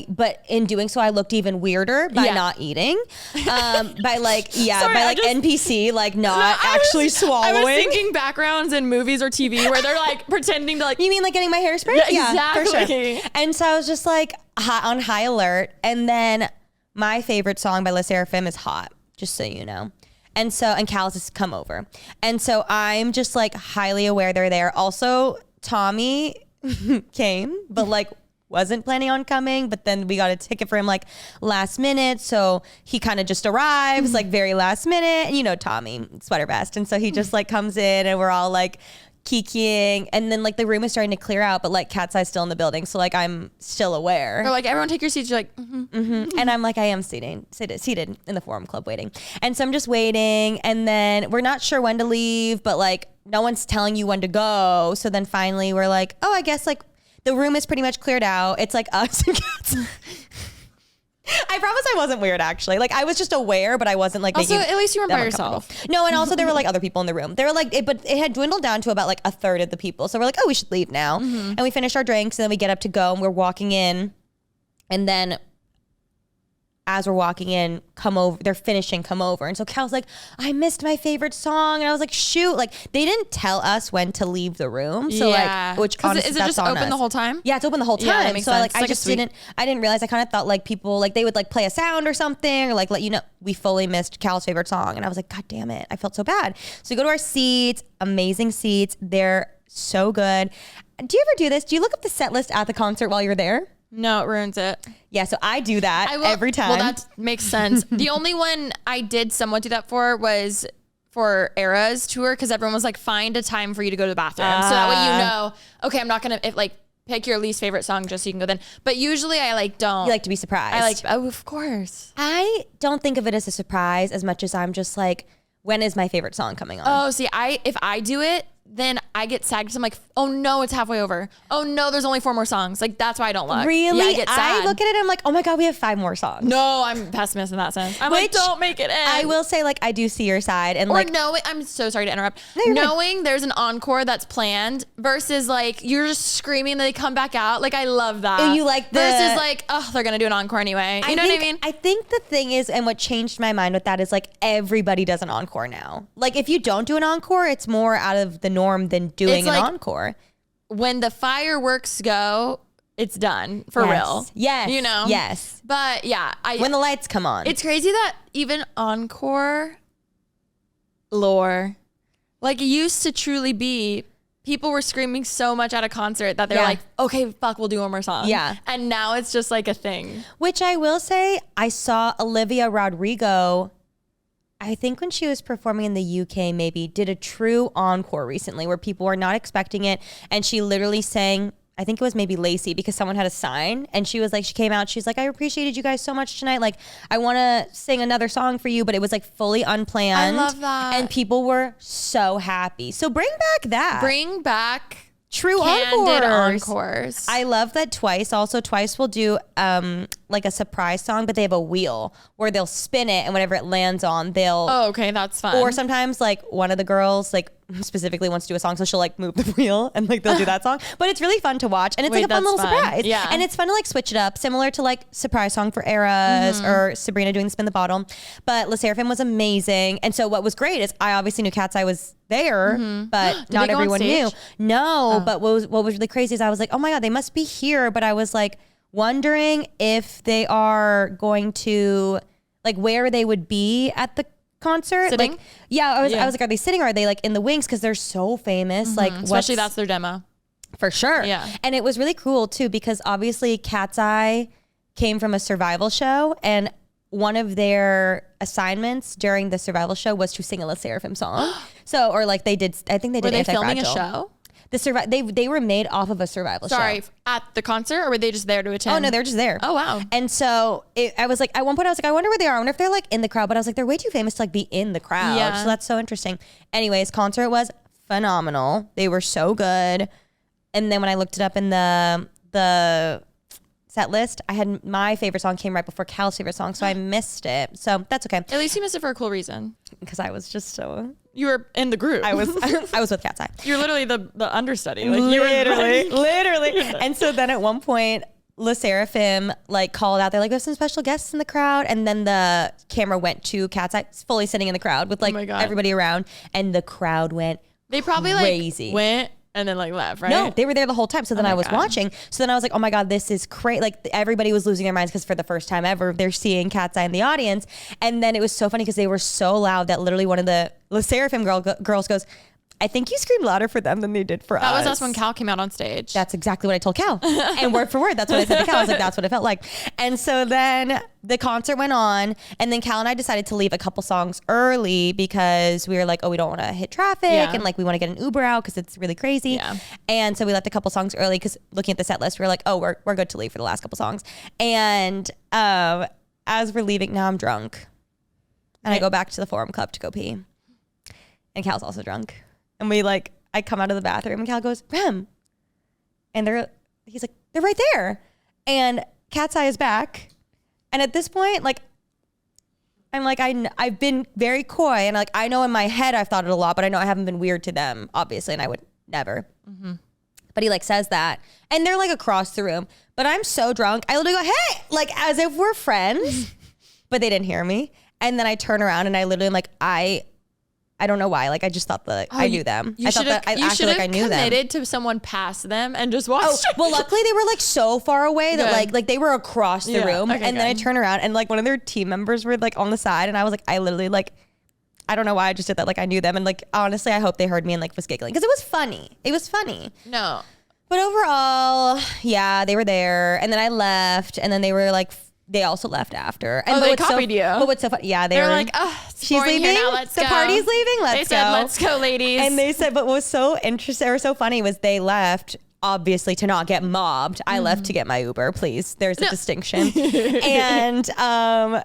but in doing so, I looked even weirder by not eating. By like, NPC, like not actually swallowing. I was thinking backgrounds in movies or TV where they're like pretending to like. You mean like getting my hair sprayed? Yeah, exactly. For sure. And so I was just like on high alert. And then my favorite song by SSERAFIM is Hot, just so you know. And Callus has come over. And so I'm just like highly aware they're there. Also, Tommy came, but like wasn't planning on coming, but then we got a ticket for him like last minute. So he kind of just arrives like very last minute. And you know, Tommy, sweater vest. And so he just like comes in and we're all like kikiing, and then like the room is starting to clear out, but like Katseye's still in the building, so like I'm still aware. Or like, everyone take your seats. You're like, and I'm like, I am seated in the Forum Club waiting, and so I'm just waiting, and then we're not sure when to leave, but like no one's telling you when to go. So then finally we're like, oh, I guess like the room is pretty much cleared out. It's like us and Katseye. I promise I wasn't weird, actually. Like, I was just aware, but I wasn't like also, making at least you weren't them by yourself. No, and also there were like other people in the room. They were like, but it had dwindled down to about like a third of the people. So we're like, oh, we should leave now. And we finished our drinks, and then we get up to go, and we're walking in, and then as we're walking in, they're finishing Come Over. And so Cal's like, I missed my favorite song. And I was like, shoot, like they didn't tell us when to leave the room. So like, which honestly, is it just open the whole time? Yeah, it's open the whole time. Yeah, that makes so sense. like, I just didn't realize. I kind of thought like people, like they would like play a sound or something, or like let you know. We fully missed Cal's favorite song. And I was like, God damn it. I felt so bad. So we go to our seats, amazing seats. They're so good. Do you ever do this? Do you look up the set list at the concert while you're there? No, it ruins it. Yeah, so I do that every time. Well, that makes sense. The only one I did somewhat do that for was for Era's tour, because everyone was like, find a time for you to go to the bathroom. So that way you know, okay, I'm not going to pick your least favorite song just so you can go then. But usually I like don't. You like to be surprised. I like, oh, of course. I don't think of it as a surprise as much as I'm just like, when is my favorite song coming on? Oh, see, if I do it, then I get sad because I'm like, oh no, it's halfway over. Oh no, there's only 4 more songs. Like, that's why I don't look. Really? Yeah, I get sad. I look at it and I'm like, oh my God, we have 5 more songs. No, I'm pessimist in that sense. I'm like, don't make it end. I will say, like, I do see your side. And I'm so sorry to interrupt. Knowing there's an encore that's planned versus like, you're just screaming and they come back out. Like, I love that. You like versus like, oh, they're going to do an encore anyway. You know what I mean? I think the thing is, and what changed my mind with that is like, everybody does an encore now. Like, if you don't do an encore, it's more out of the norm than doing an encore. When the fireworks go, it's done for real. Yes. You know? Yes. But yeah. When the lights come on. It's crazy that even encore lore, like, it used to truly be, people were screaming so much at a concert that they're like, okay, fuck, we'll do one more song. Yeah. And now it's just like a thing. Which I will say, I saw Olivia Rodrigo, I think when she was performing in the UK, maybe did a true encore recently where people were not expecting it. And she literally sang, I think it was maybe Lacey, because someone had a sign, and she was like, she came out, she's like, I appreciated you guys so much tonight. Like, I want to sing another song for you, but it was like fully unplanned. I love that. And people were so happy. So bring back that. Bring back true candid encores. I love that Twice will do like a surprise song, but they have a wheel where they'll spin it, and whatever it lands on, they'll. Oh, okay, that's fun. Or sometimes like one of the girls like specifically wants to do a song, so she'll like move the wheel and like they'll do that song. But it's really fun to watch, and it's like a fun little surprise. Yeah, and it's fun to like switch it up, similar to like surprise song for Eras or Sabrina doing the Spin the Bottle. But SSERAFIM was amazing, and so what was great is I obviously knew Katseye was there, but not everyone knew. No, but what was really crazy is I was like, oh my God, they must be here. But I was like wondering if they are going to like where they would be at the concert. Sitting? Like, I was like, are they sitting or are they like in the wings? Because they're so famous. Like, especially that's their demo. For sure. Yeah. And it was really cool too, because obviously Katseye came from a survival show, and one of their assignments during the survival show was to sing a SSERAFIM song. So, or like I think they did. Were they filming a show? They were made off of a survival show. Sorry, at the concert, or were they just there to attend? Oh no, they were just there. Oh wow. And so I was like, at one point I was like, I wonder where they are. I wonder if they're like in the crowd. But I was like, they're way too famous to like be in the crowd. Yeah. So that's so interesting. Anyways, concert was phenomenal. They were so good. And then when I looked it up in the set list, I had my favorite song came right before Cal's favorite song, so I missed it. So that's okay. At least you missed it for a cool reason. Because I was just so... You were in the group. I was with Katseye. You're literally the understudy. Like literally. And so then at one point, SSERAFIM like called out. They're like, there's some special guests in the crowd. And then the camera went to Katseye, fully sitting in the crowd with like everybody around. And the crowd went They probably crazy. Went and then like left, right? No, they were there the whole time. So then I was watching. So then I was like, oh my God, this is crazy. Like everybody was losing their minds because for the first time ever, they're seeing Katseye in the audience. And then it was so funny because they were so loud that literally one of the SSERAFIM girls goes, I think you screamed louder for them than they did for us. That was us when Cal came out on stage. That's exactly what I told Cal. And word for word, that's what I said to Cal. I was like, that's what it felt like. And so then the concert went on. And then Cal and I decided to leave a couple songs early because we were like, oh, we don't want to hit traffic. Yeah. And like, we want to get an Uber out because it's really crazy. Yeah. And so we left a couple songs early because looking at the set list, we were like, oh, we're good to leave for the last couple songs. And as we're leaving, now I'm drunk. And I go back to the Forum Club to go pee. And Cal's also drunk. And I come out of the bathroom and Cal goes, Rem. And he's like, they're right there. And Katseye is back. And at this point, like, I'm like, I've been very coy. And like, I know in my head, I've thought it a lot, but I know I haven't been weird to them, obviously. And I would never. Mm-hmm. But he like says that. And they're like across the room. But I'm so drunk. I literally go, hey, like as if we're friends. But they didn't hear me. And then I turn around and I literally am like, I don't know why. Like I just thought that I knew them. I thought that I acted like I knew them. You should have committed to someone past them and just watched. Oh, well, luckily they were like so far away that like they were across the room. Okay, and then I turn around and like one of their team members were like on the side, and I was like, I literally like, I don't know why I just did that. Like I knew them, and like honestly, I hope they heard me and like was giggling because it was funny. It was funny. No, but overall, yeah, they were there, and then I left, and then they were like. They also left after. And they copied you. But what's so funny? Yeah, they were like, oh, she's leaving. Here now, let's the go. Party's leaving. Let's go. They said, let's go, ladies. And they said, but what was so interesting or so funny was they left obviously to not get mobbed. I left to get my Uber. Please, there's a distinction. And I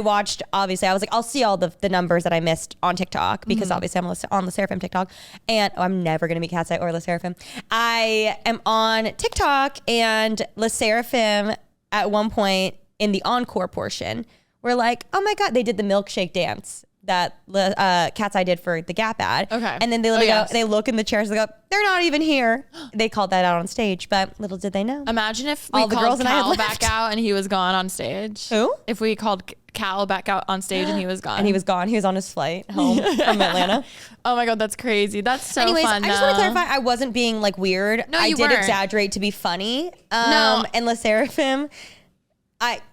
watched. Obviously, I was like, I'll see all the numbers that I missed on TikTok because obviously I'm on the SSERAFIM TikTok, and I'm never gonna be Katseye or SSERAFIM. I am on TikTok and SSERAFIM at one point. In the encore portion, we're like, oh my God, they did the milkshake dance that Katseye did for the Gap ad. Okay. And then they literally go, they look in the chairs and they go, they're not even here. They called that out on stage, but little did they know. Imagine if we called Cal back out and he was gone on stage. Who? If we called Cal back out on stage and he was gone. And he was gone. He was on his flight home from Atlanta. Oh my God, that's crazy. That's so Anyways, fun. I just want to clarify, I wasn't being like weird. No, I you did weren't. exaggerate to be funny. No. And SSERAFIM,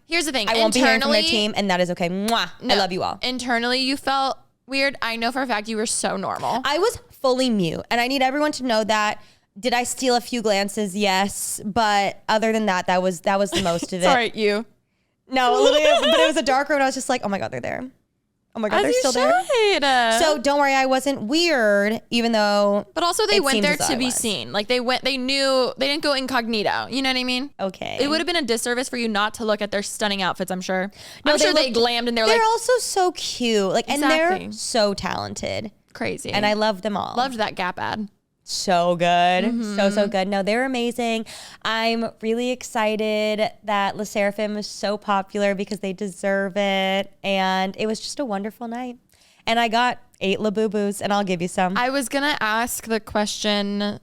here's the thing. I won't be hearing from their team, and that is okay. Mwah. I love you all. Internally, you felt weird. I know for a fact you were so normal. I was fully mute, and I need everyone to know that. Did I steal a few glances? Yes, but other than that, that was the most of it. Sorry, you. No, literally, but it was a dark room. And I was just like, oh my God, they're there. Oh my God, they're still there. So don't worry, I wasn't weird, even though. But also, they went there to be seen. Like they knew they didn't go incognito. You know what I mean? Okay. It would have been a disservice for you not to look at their stunning outfits. I'm sure. I'm sure they glammed and they're also so cute. Like, exactly. And they're so talented. Crazy. And I love them all. Loved that Gap ad. So good. Mm-hmm. So good. No, they're amazing. I'm really excited that SSERAFIM is so popular because they deserve it. And it was just a wonderful night. And I got 8 Labubu's, and I'll give you some. I was going to ask the question,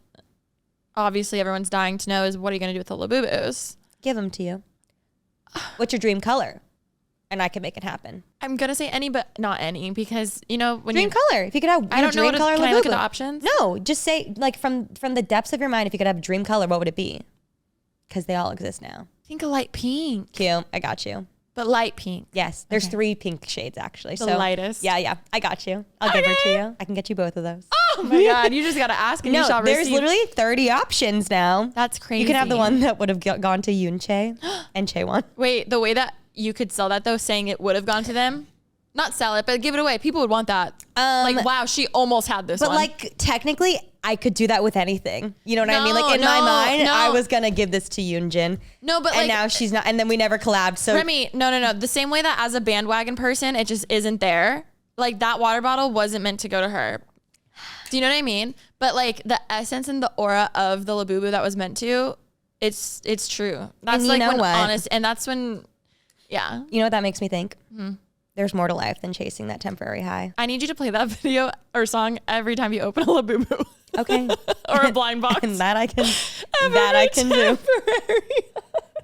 obviously everyone's dying to know, is what are you going to do with the Labubu's? Give them to you. What's your dream color? And I can make it happen. I'm going to say any, but not any, because, you know, when dream color. If you could have I don't know dream color, can I look at the options? No, just say, like, from the depths of your mind, if you could have a dream color, what would it be? Because they all exist now. Think a light pink. Cute. I got you. But light pink. Yes. There's 3 pink shades, actually. The lightest. Yeah. I got you. I'll give her to you. I can get you both of those. Oh my God. You just got to ask and you shall receive. There's literally 30 options now. That's crazy. You can have the one that would have gone to Yoon Che and Chaewon. Wait, the way that you could sell that though, saying it would have gone to them, not sell it, but give it away. People would want that. Like, wow, she almost had this one. But like, technically, I could do that with anything. You know what I mean? Like, in my mind, I was going to give this to Yoonjin. No, but and now she's not. And then we never collabed. So Remi, no. The same way that as a bandwagon person, it just isn't there. Like, that water bottle wasn't meant to go to her. Do you know what I mean? But like the essence and the aura of the Labubu that was meant to, it's true. That's and you like know when what? honest, and that's when, yeah. You know what that makes me think? There's more to life than chasing that temporary high. I need you to play that video or song every time you open a Labubu. Okay. Or a blind box. And that I can do.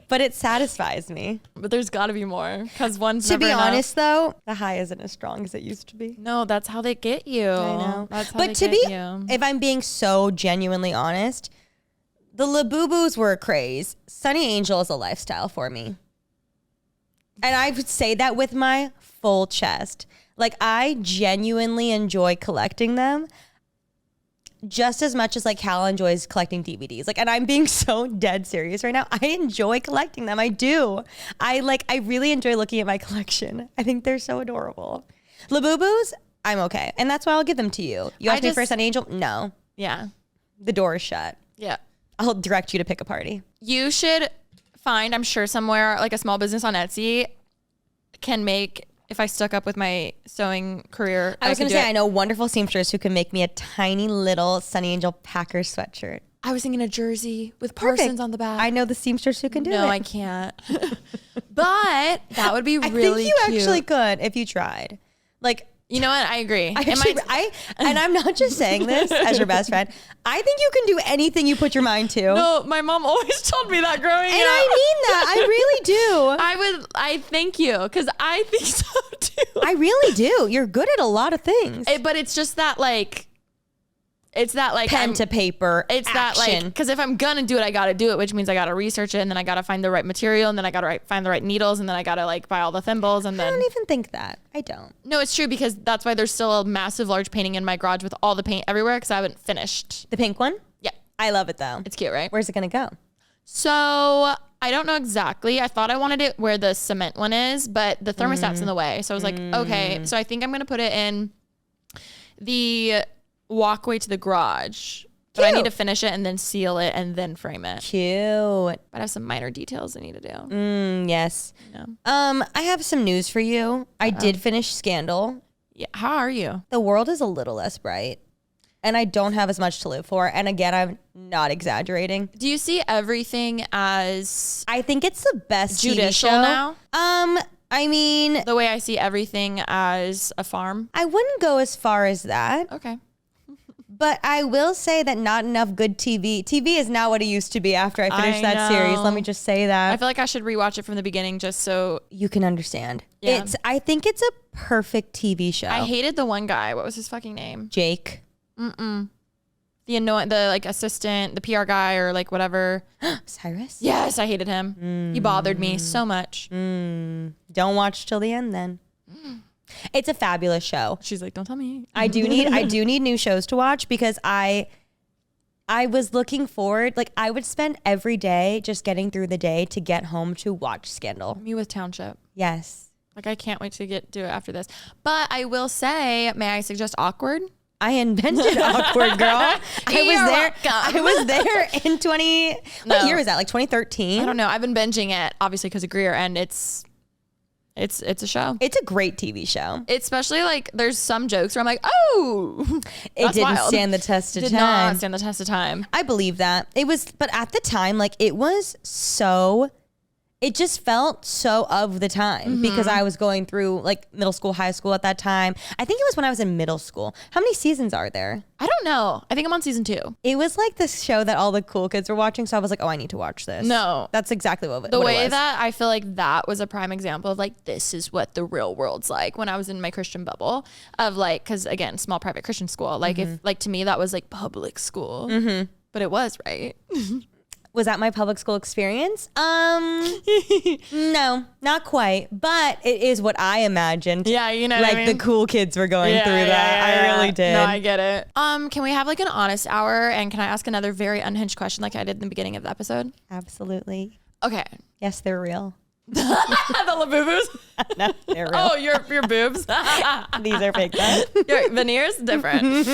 But it satisfies me. But there's got to be more because one's To be never enough. honest, though, the high isn't as strong as it used to be. No, that's how they get you. I know. That's how But they to get be, you. if I'm being so genuinely honest, the Labubus were a craze. Sunny Angel is a lifestyle for me. And I would say that with my full chest. Like, I genuinely enjoy collecting them just as much as like Cal enjoys collecting DVDs. Like, and I'm being so dead serious right now. I enjoy collecting them. I do. I really enjoy looking at my collection. I think they're so adorable. Labubus, I'm okay. And that's why I'll give them to you. You asked me for a Sunny Angel? No. Yeah. The door is shut. Yeah. I'll direct you to pick a party. You should find, I'm sure somewhere, like a small business on Etsy can make, if I stuck up with my sewing career. I was going to say, I know wonderful seamstress who can make me a tiny little Sunny Angel Packer sweatshirt. I was thinking a jersey with Parsons Perfect. on the back. I know the seamstress who can do it. No, I can't. But that would be I really think you cute. actually could if you tried. Like, You know what? I agree. and I'm not just saying this as your best friend. I think you can do anything you put your mind to. No, my mom always told me that growing And up. I mean that. I really do. I thank you because I think so too. I really do. You're good at a lot of things. But it's just that like, it's that like Pen to paper. It's that like, because if I'm gonna do it, I gotta do it, which means I gotta research it, and then I gotta find the right material, and then I gotta find the right needles, and then I gotta like buy all the thimbles, and I then. don't even think that. I don't. No, it's true because that's why there's still a massive, large painting in my garage with all the paint everywhere because I haven't finished. The pink one? Yeah, I love it though. it's cute, right? Where's it gonna go? So I don't know exactly. I thought I wanted it where the cement one is, but the thermostat's in the way. So I was like, okay. So I think I'm gonna put it in the walkway to the garage. But I need to finish it and then seal it and then frame it. Cute. But I have some minor details I need to do. Yes. Yeah. I have some news for you. I did finish Scandal. Yeah. How are you? The world is a little less bright. And I don't have as much to live for. And again, I'm not exaggerating. Do you see everything as I think it's the best judicial TV show. now? I mean, The way I see everything as a farm? I wouldn't go as far as that. Okay. But I will say that not enough good TV. TV is not what it used to be after I finished I that series. know. Let me just say that. I feel like I should rewatch it from the beginning just so. You can understand. Yeah. I think it's a perfect TV show. I hated the one guy. What was his fucking name? Jake. The like assistant, the PR guy or like whatever. Cyrus? Yes, I hated him. He bothered me so much. Don't watch till the end then. It's a fabulous show. She's like, don't tell me. I do need new shows to watch because I was looking forward, like I would spend every day just getting through the day to get home to watch Scandal. Me with Township. Yes. Like I can't wait to do it after this. But I will say, may I suggest Awkward? I invented Awkward, girl. I was there in 20. What year was that? Like 2013? I don't know. I've been binging it obviously because of Greer, and it's a show. It's a great TV show. Especially like there's some jokes where I'm like, oh, It didn't wild. stand the test of Did time. not stand the test of time. I believe that. But at the time, like it just felt so of the time because I was going through like middle school, high school at that time. I think it was when I was in middle school. How many seasons are there? I don't know. I think I'm on season 2. It was like this show that all the cool kids were watching. So I was like, oh, I need to watch this. No. That's exactly what The what way it was. that I feel like that was a prime example of like, this is what the real world's like when I was in my Christian bubble of like, cause again, small private Christian school. Like if like to me, that was like public school, but it was right. Was that my public school experience? No, not quite. But it is what I imagined. Yeah, you know what like I the mean? cool kids were going through that. I really did. No, I get it. Can we have like an honest hour? And can I ask another very unhinged question like I did in the beginning of the episode? Absolutely. Okay. Yes, they're real. The Labubus? No, they're real. Oh, your boobs? These are fake. Your veneers? Different.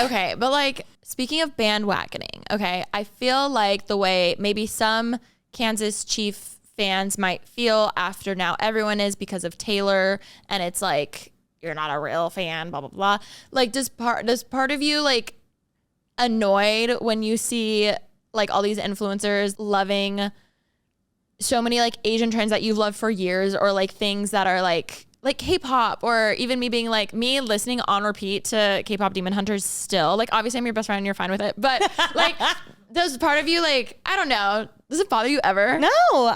Okay, but like speaking of bandwagoning, okay, I feel like the way maybe some Kansas Chief fans might feel after now everyone is because of Taylor, and it's like, you're not a real fan, blah, blah, blah. Like, does part of you like annoyed when you see like all these influencers loving so many like Asian trends that you've loved for years, or like things that are like K-pop, or even me being like me listening on repeat to K-pop Demon Hunters still? Like, obviously I'm your best friend and you're fine with it, but like does part of you like, I don't know, does it bother you ever? No,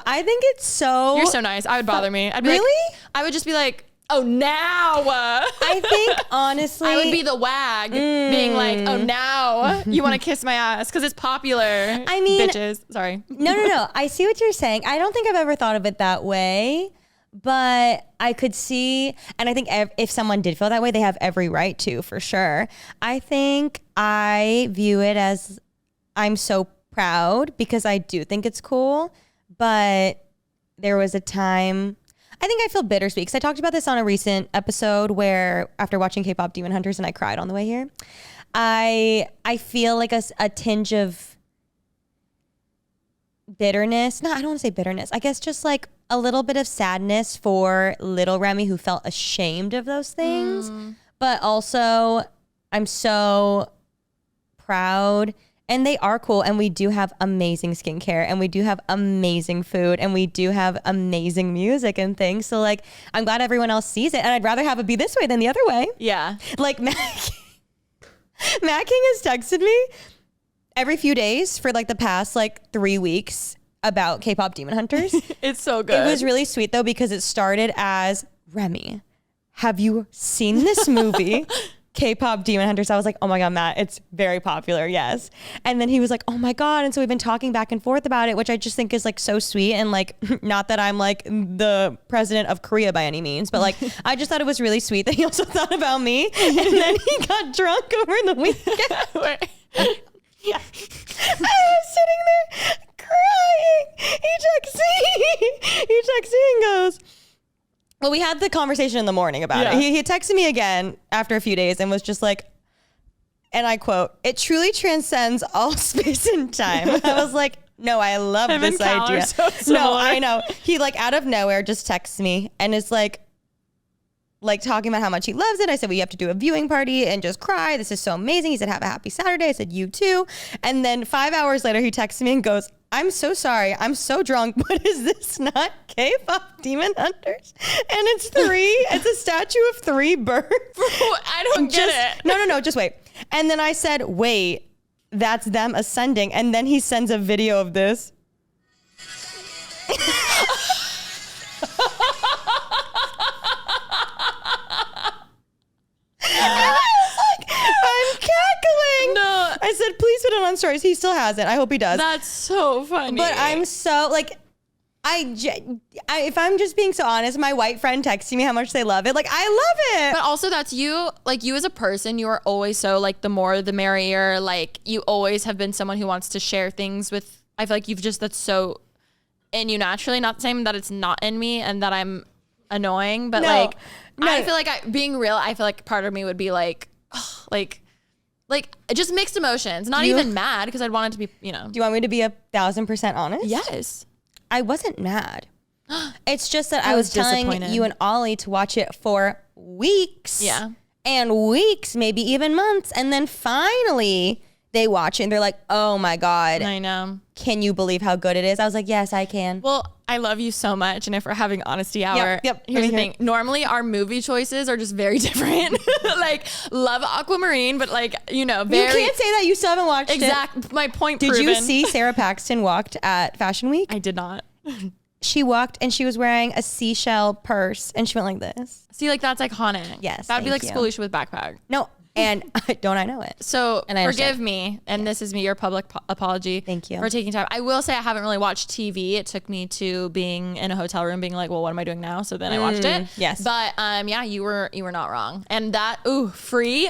I think it's so... You're so nice. I would bother me. I'd be really? Like, I would just be like, oh, now. I think honestly, I would be the wag being like, oh, now you want to kiss my ass because it's popular. I mean, bitches. Sorry. No. I see what you're saying. I don't think I've ever thought of it that way, but I could see, and I think if someone did feel that way, they have every right to, for sure. I think I view it as I'm so proud because I do think it's cool, but there was a time, I think I feel bittersweet because I talked about this on a recent episode where after watching K-pop Demon Hunters and I cried on the way here, I feel like a tinge of bitterness. No, I don't want to say bitterness. I guess just like a little bit of sadness for little Remi who felt ashamed of those things. But also I'm so proud, and they are cool, and we do have amazing skincare, and we do have amazing food, and we do have amazing music and things. So like, I'm glad everyone else sees it, and I'd rather have it be this way than the other way. Yeah. Like Matt King has texted me every few days for like the past like 3 weeks about K-pop Demon Hunters. It's so good. It was really sweet though, because it started as, Remi, have you seen this movie? K-pop Demon Hunters. I was like, oh my God, Matt, it's very popular. Yes. And then he was like, oh my God. And so we've been talking back and forth about it, which I just think is like so sweet. And like, not that I'm like the president of Korea by any means, but like, I just thought it was really sweet that he also thought about me. And then he got drunk over the weekend. Yeah. I was sitting there crying. He texts me and goes, well, we had the conversation in the morning about it. He texted me again after a few days and was just like, and I quote, "It truly transcends all space and time." I was like, no, I love this idea. So no, I know. He like out of nowhere just texts me and is like talking about how much he loves it. I said, well, you have to do a viewing party and just cry. This is so amazing. He said, have a happy Saturday. I said, you too. And then 5 hours later, he texts me and goes, I'm so sorry. I'm so drunk. But is this not K-pop Demon Hunters? And it's a statue of 3 birds. I don't get it. No, just wait. And then I said, wait, that's them ascending. And then he sends a video of this. I'm cackling. No. I said, please put it on stories. He still hasn't. I hope he does. That's so funny. But I'm so like, if I'm just being so honest, my white friend texting me how much they love it. Like, I love it. But also that's you, like you as a person, you are always so like the more the merrier. Like you always have been someone who wants to share things with, I feel like that's so in you naturally. Not saying that it's not in me and that I'm annoying, but I feel like being real, I feel like part of me would be like, oh, like just mixed emotions, not even mad because I'd want it to be, you know. Do you want me to be 1,000% honest? Yes. I wasn't mad. It's just that I was telling you and Ollie to watch it for weeks. Yeah. And weeks, maybe even months. And then finally they watch it and they're like, oh my God. I know. Can you believe how good it is? I was like, yes, I can. Well, I love you so much. And if we're having honesty hour, yep. Here's the thing. Normally our movie choices are just very different. Like love Aquamarine, but like, you know, very. You can't say that. You still haven't watched it. My point Did proven. you see Sarah Paxton walked at Fashion Week? I did not. She walked and she was wearing a seashell purse and she went like this. See, like that's iconic. Yes. That would be like you. Schoolisha with backpack. No. And don't I know it? So and forgive me, and this is me, your public apology. Thank you for taking time. I will say I haven't really watched TV. It took me to being in a hotel room, being like, well, what am I doing now? So then I watched it. Yes. But yeah, you were not wrong. And that free.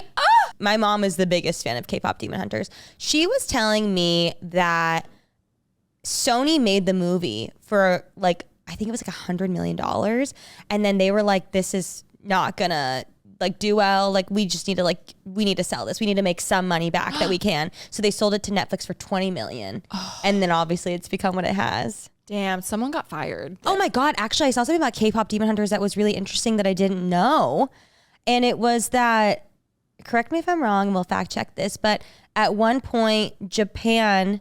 My mom is the biggest fan of K-pop Demon Hunters. She was telling me that Sony made the movie for like, I think it was like $100 million, and then they were like, this is not gonna like do well, like we just need to we need to sell this, we need to make some money back that we can. So they sold it to Netflix for $20 million. And then obviously it's become what it has. Damn, someone got fired. Oh my God, actually I saw something about K-pop Demon Hunters that was really interesting that I didn't know. And it was that, correct me if I'm wrong, and we'll fact check this, but at one point, Japan,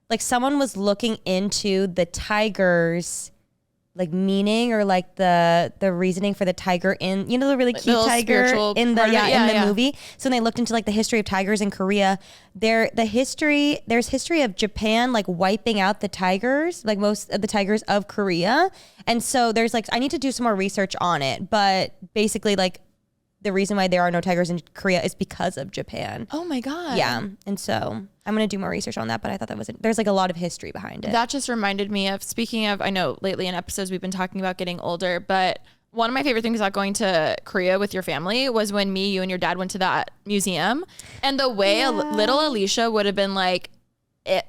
like someone was looking into the tiger's like meaning or like the reasoning for the tiger in, you know, the really cute tiger in the movie. So when they looked into like the history of tigers in Korea, there's history of Japan like wiping out the tigers, like most of the tigers of Korea. And so there's like, I need to do some more research on it, but basically like the reason why there are no tigers in Korea is because of Japan. Oh my God. Yeah. And so I'm going to do more research on that, but I thought there's like a lot of history behind it. That just reminded me of, speaking of, I know lately in episodes we've been talking about getting older, but one of my favorite things about going to Korea with your family was when you and your dad went to that museum, and the way little Alisha would have been like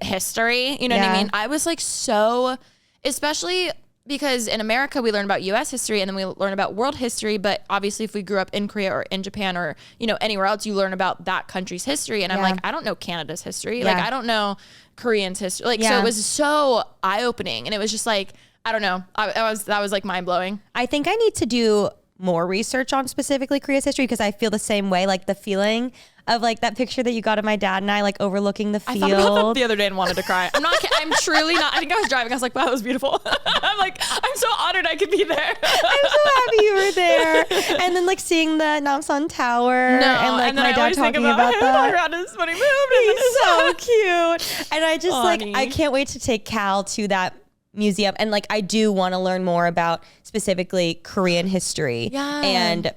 history, you know what I mean? I was like so, especially because in America, we learn about U.S. history and then we learn about world history. But obviously, if we grew up in Korea or in Japan or, you know, anywhere else, you learn about that country's history. And I'm like, I don't know Canada's history. Like, I don't know Korean's history. Like, so it was so eye-opening. And it was just like, I don't know. That was like mind-blowing. I think I need to do more research on specifically Korea's history because I feel the same way. Like the feeling of like that picture that you got of my dad and I like overlooking the field. I thought about that the other day and wanted to cry. I'm truly not. I think I was driving. I was like, wow, that was beautiful. I'm like, I'm so honored I could be there. I'm so happy you were there. And then like seeing the Namsan Tower and like my dad talking about that. His when he moved. He's so cute. And I just I can't wait to take Cal to that museum. And like, I do want to learn more about specifically Korean history and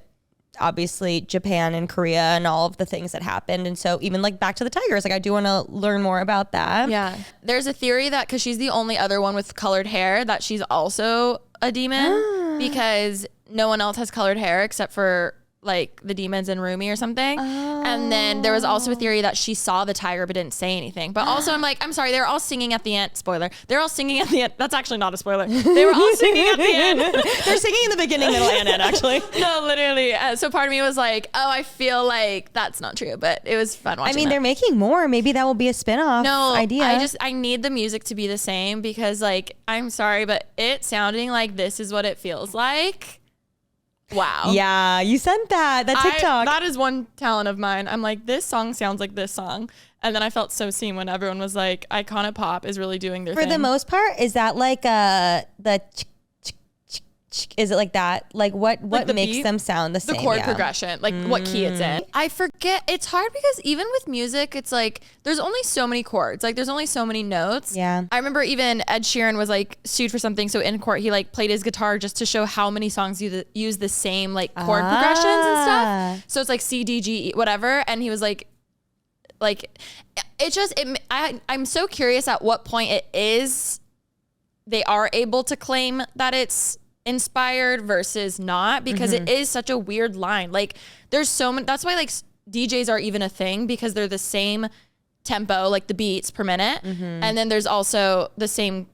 obviously Japan and Korea and all of the things that happened. And so even like back to the tigers, like I do want to learn more about that. Yeah. There's a theory that because she's the only other one with colored hair, that she's also a demon because no one else has colored hair except for like the demons in Rumi or something. And then there was also a theory that she saw the tiger but didn't say anything. But also I'm like, I'm sorry, they're all singing at the end. Spoiler. They're all singing at the end. That's actually not a spoiler. They were all singing at the end. They're singing in the beginning, middle, and end actually. No, literally. So part of me was like, oh, I feel like that's not true. But it was fun watching. I mean, they're making more. Maybe that will be a spin-off idea. I need the music to be the same because like, I'm sorry, but it sounding like this is what it feels like. Wow. Yeah, you sent that TikTok. That is one talent of mine. I'm like, this song sounds like this song. And then I felt so seen when everyone was like, Iconic Pop is really doing their thing. For the most part, is that like is it like that? Like what like makes beat? Them sound the same? The chord progression, like what key it's in. I forget. It's hard because even with music, it's like there's only so many chords. Like there's only so many notes. Yeah. I remember even Ed Sheeran was like sued for something. So in court, he like played his guitar just to show how many songs use the same like chord progressions and stuff. So it's like C, D, G, E, whatever. And he was like it just, I'm so curious at what point it is they are able to claim that it's inspired versus not, because it is such a weird line. Like there's so many, that's why like DJs are even a thing, because they're the same tempo, like the beats per minute. And then there's also the same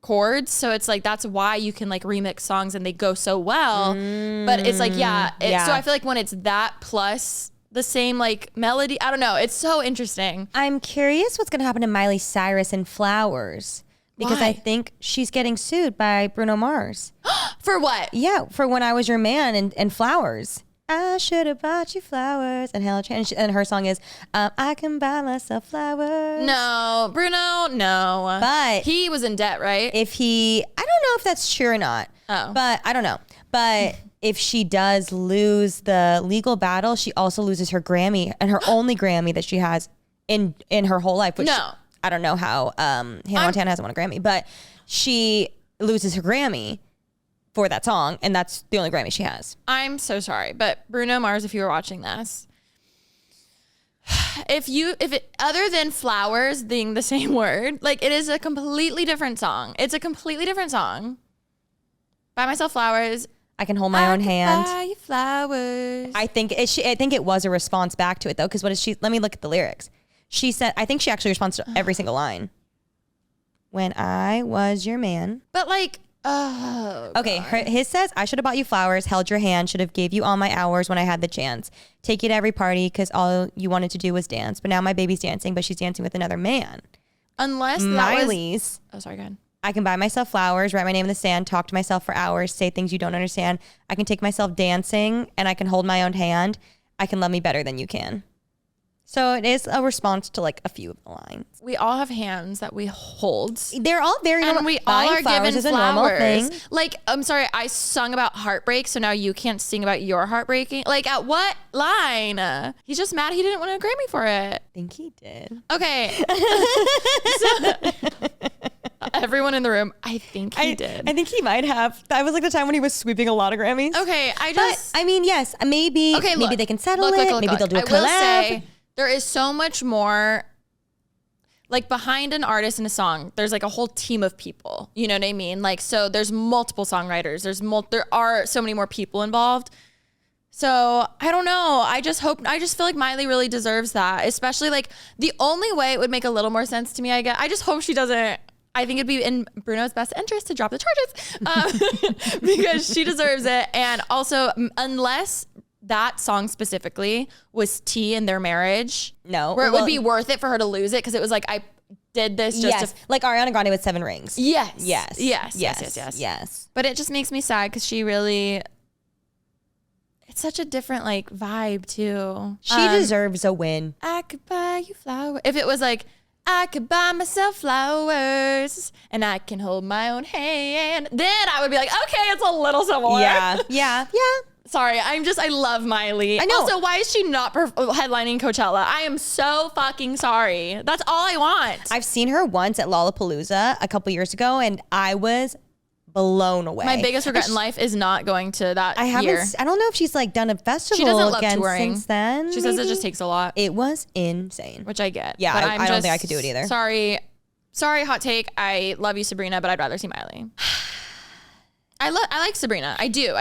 chords. So it's like, that's why you can like remix songs and they go so well. But it's like, so I feel like when it's that plus the same like melody, I don't know. It's so interesting. I'm curious what's going to happen to Miley Cyrus in Flowers. Because I think she's getting sued by Bruno Mars. For what? Yeah, for When I Was Your Man and Flowers. I should have bought you flowers. And and her song is, I can buy myself flowers. No, Bruno, no. But he was in debt, right? I don't know if that's true or not. Oh. But I don't know. But if she does lose the legal battle, she also loses her Grammy, and her only Grammy that she has in her whole life. Which I don't know how Hannah Montana hasn't won a Grammy, but she loses her Grammy for that song, and that's the only Grammy she has. I'm so sorry, but Bruno Mars, if you were watching this, if it other than flowers being the same word, like it is a completely different song. It's a completely different song. Buy myself flowers. I can hold my own hand. Buy you flowers. I think it was a response back to it though, because what is she? Let me look at the lyrics. She said, I think she actually responds to every single line. When I was your man. But like, okay, his says, I should have bought you flowers, held your hand, should have gave you all my hours when I had the chance. Take you to every party because all you wanted to do was dance. But now my baby's dancing, but she's dancing with another man. Unless Miley's. Oh, sorry, go ahead. I can buy myself flowers, write my name in the sand, talk to myself for hours, say things you don't understand. I can take myself dancing and I can hold my own hand. I can love me better than you can. So it is a response to like a few of the lines. We all have hands that we hold. They're all very normal. And we all Buying are flowers given is a normal flowers. thing. Like, I'm sorry, I sung about heartbreak, so now you can't sing about your heartbreaking. Like, at what line? He's just mad he didn't win a Grammy for it. I think he did. Okay. Everyone in the room, I think he did. I think he might have. That was like the time when he was sweeping a lot of Grammys. Okay, But I mean, yes, maybe. Okay, maybe look, they can settle look, it. look, Maybe they'll do a I will collab. say, there is so much more, like behind an artist and a song, there's like a whole team of people. You know what I mean? Like, so there's multiple songwriters. There are so many more people involved. So I don't know. I just feel like Miley really deserves that. Especially like the only way it would make a little more sense to me, I guess. I just hope she doesn't. I think it'd be in Bruno's best interest to drop the charges because she deserves it. And also, unless that song specifically was tea in their marriage, where it would be worth it for her to lose it because it was like, I did this just to like Ariana Grande with 7 rings. Yes. But it just makes me sad because she really, it's such a different like vibe too. She deserves a win. I could buy you flowers. If it was like, I could buy myself flowers and I can hold my own hand, then I would be like, okay, it's a little similar. Yeah. Sorry, I love Miley. I know. Also, why is she not headlining Coachella? I am so fucking sorry. That's all I want. I've seen her once at Lollapalooza a couple years ago and I was blown away. My biggest regret in life is not going to that I don't know if she's like done a festival She doesn't love again touring. since then. She says it just takes a lot. It was insane. Which I get. Yeah, but I don't think I could do it either. Sorry, hot take. I love you, Sabrina, but I'd rather see Miley. I like Sabrina. I do.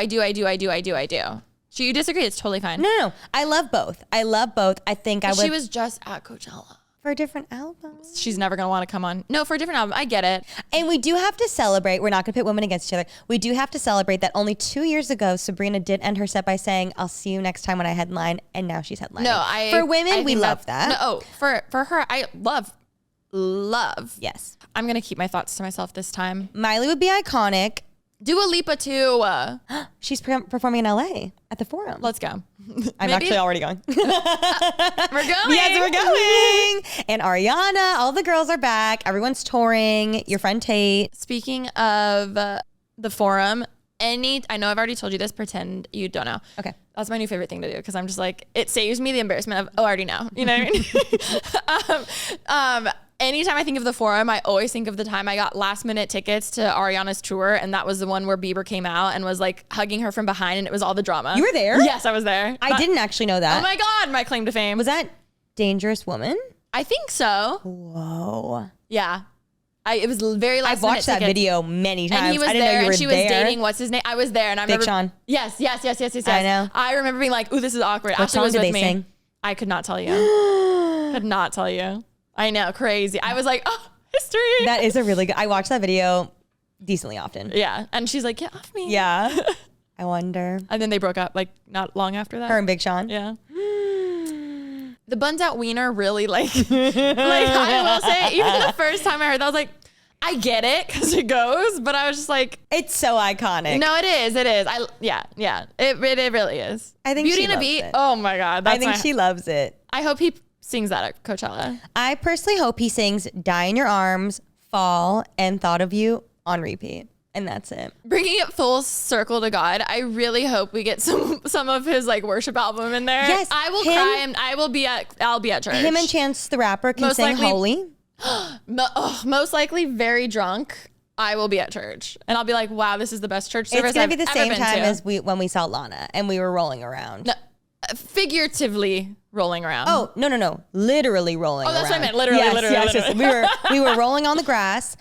You disagree, it's totally fine. No. I love both. I think I would. She was just at Coachella. For a different album. She's never going to want to come on. No, for a different album. I get it. And we do have to celebrate. We're not going to pit women against each other. We do have to celebrate that only 2 years ago, Sabrina did end her set by saying, I'll see you next time when I headline. And now she's headlining. No, for women, we love that. No, for her, I love. Yes. I'm going to keep my thoughts to myself this time. Miley would be iconic. Dua Lipa too. She's performing in LA at the Forum. Let's go. I'm actually already going. We're going. Yes, we're going. And Ariana, all the girls are back. Everyone's touring. Your friend Tate. Speaking of the Forum, I know I've already told you this, pretend you don't know. Okay. That's my new favorite thing to do because I'm just like, it saves me the embarrassment of, I already know. You know what I mean? Anytime I think of the Forum, I always think of the time I got last minute tickets to Ariana's tour. And that was the one where Bieber came out and was like hugging her from behind and it was all the drama. You were there? Yes, I was there. I didn't actually know that. Oh my God, my claim to fame. Was that Dangerous Woman? I think so. Whoa. Yeah. It was very last I've watched that video many times. And he was I didn't know there you were and she was there. dating, what's his name? I was there and I Big remember. Sean. Yes. I know. I remember being like, ooh, this is awkward. What Ashley song was did with they me. sing? I could not tell you. Could not tell you. I know, crazy. I was like, oh, history. That is a really good, I watch that video decently often. Yeah. And she's like, get off me. Yeah. I wonder. And then they broke up like not long after that. Her and Big Sean? Yeah. The buns out wiener really like I will say, even the first time I heard that, I was like, I get it because it goes, but I was just like, it's so iconic. no, it is. Yeah. It really is. I think Beauty she and a loves Beat. it. Oh my God. I think she loves it. I hope he sings that at Coachella. I personally hope he sings Die in Your Arms, Fall, and Thought of You on repeat. And that's it. Bringing it full circle to God, I really hope we get some of his like worship album in there. Yes, I will cry and I'll be at church. Him and Chance the Rapper can Most sing likely- Holy. Most likely very drunk. I will be at church and I'll be like, wow, this is the best church service It's going to I've be the ever same been time to. as when we saw Lana and we were rolling around. No, figuratively rolling around. Oh, no. Literally rolling around. Oh, that's what I meant. Literally. We were rolling on the grass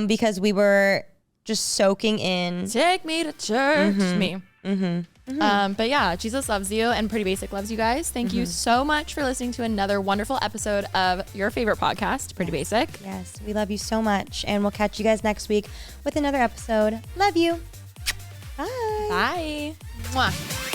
because we were just soaking in. Take me to church. Me. But yeah, Jesus loves you and Pretty Basic loves you guys. Thank you so much for listening to another wonderful episode of your favorite podcast, Pretty Basic. Yes, we love you so much. And we'll catch you guys next week with another episode. Love you. Bye. Bye. Mwah.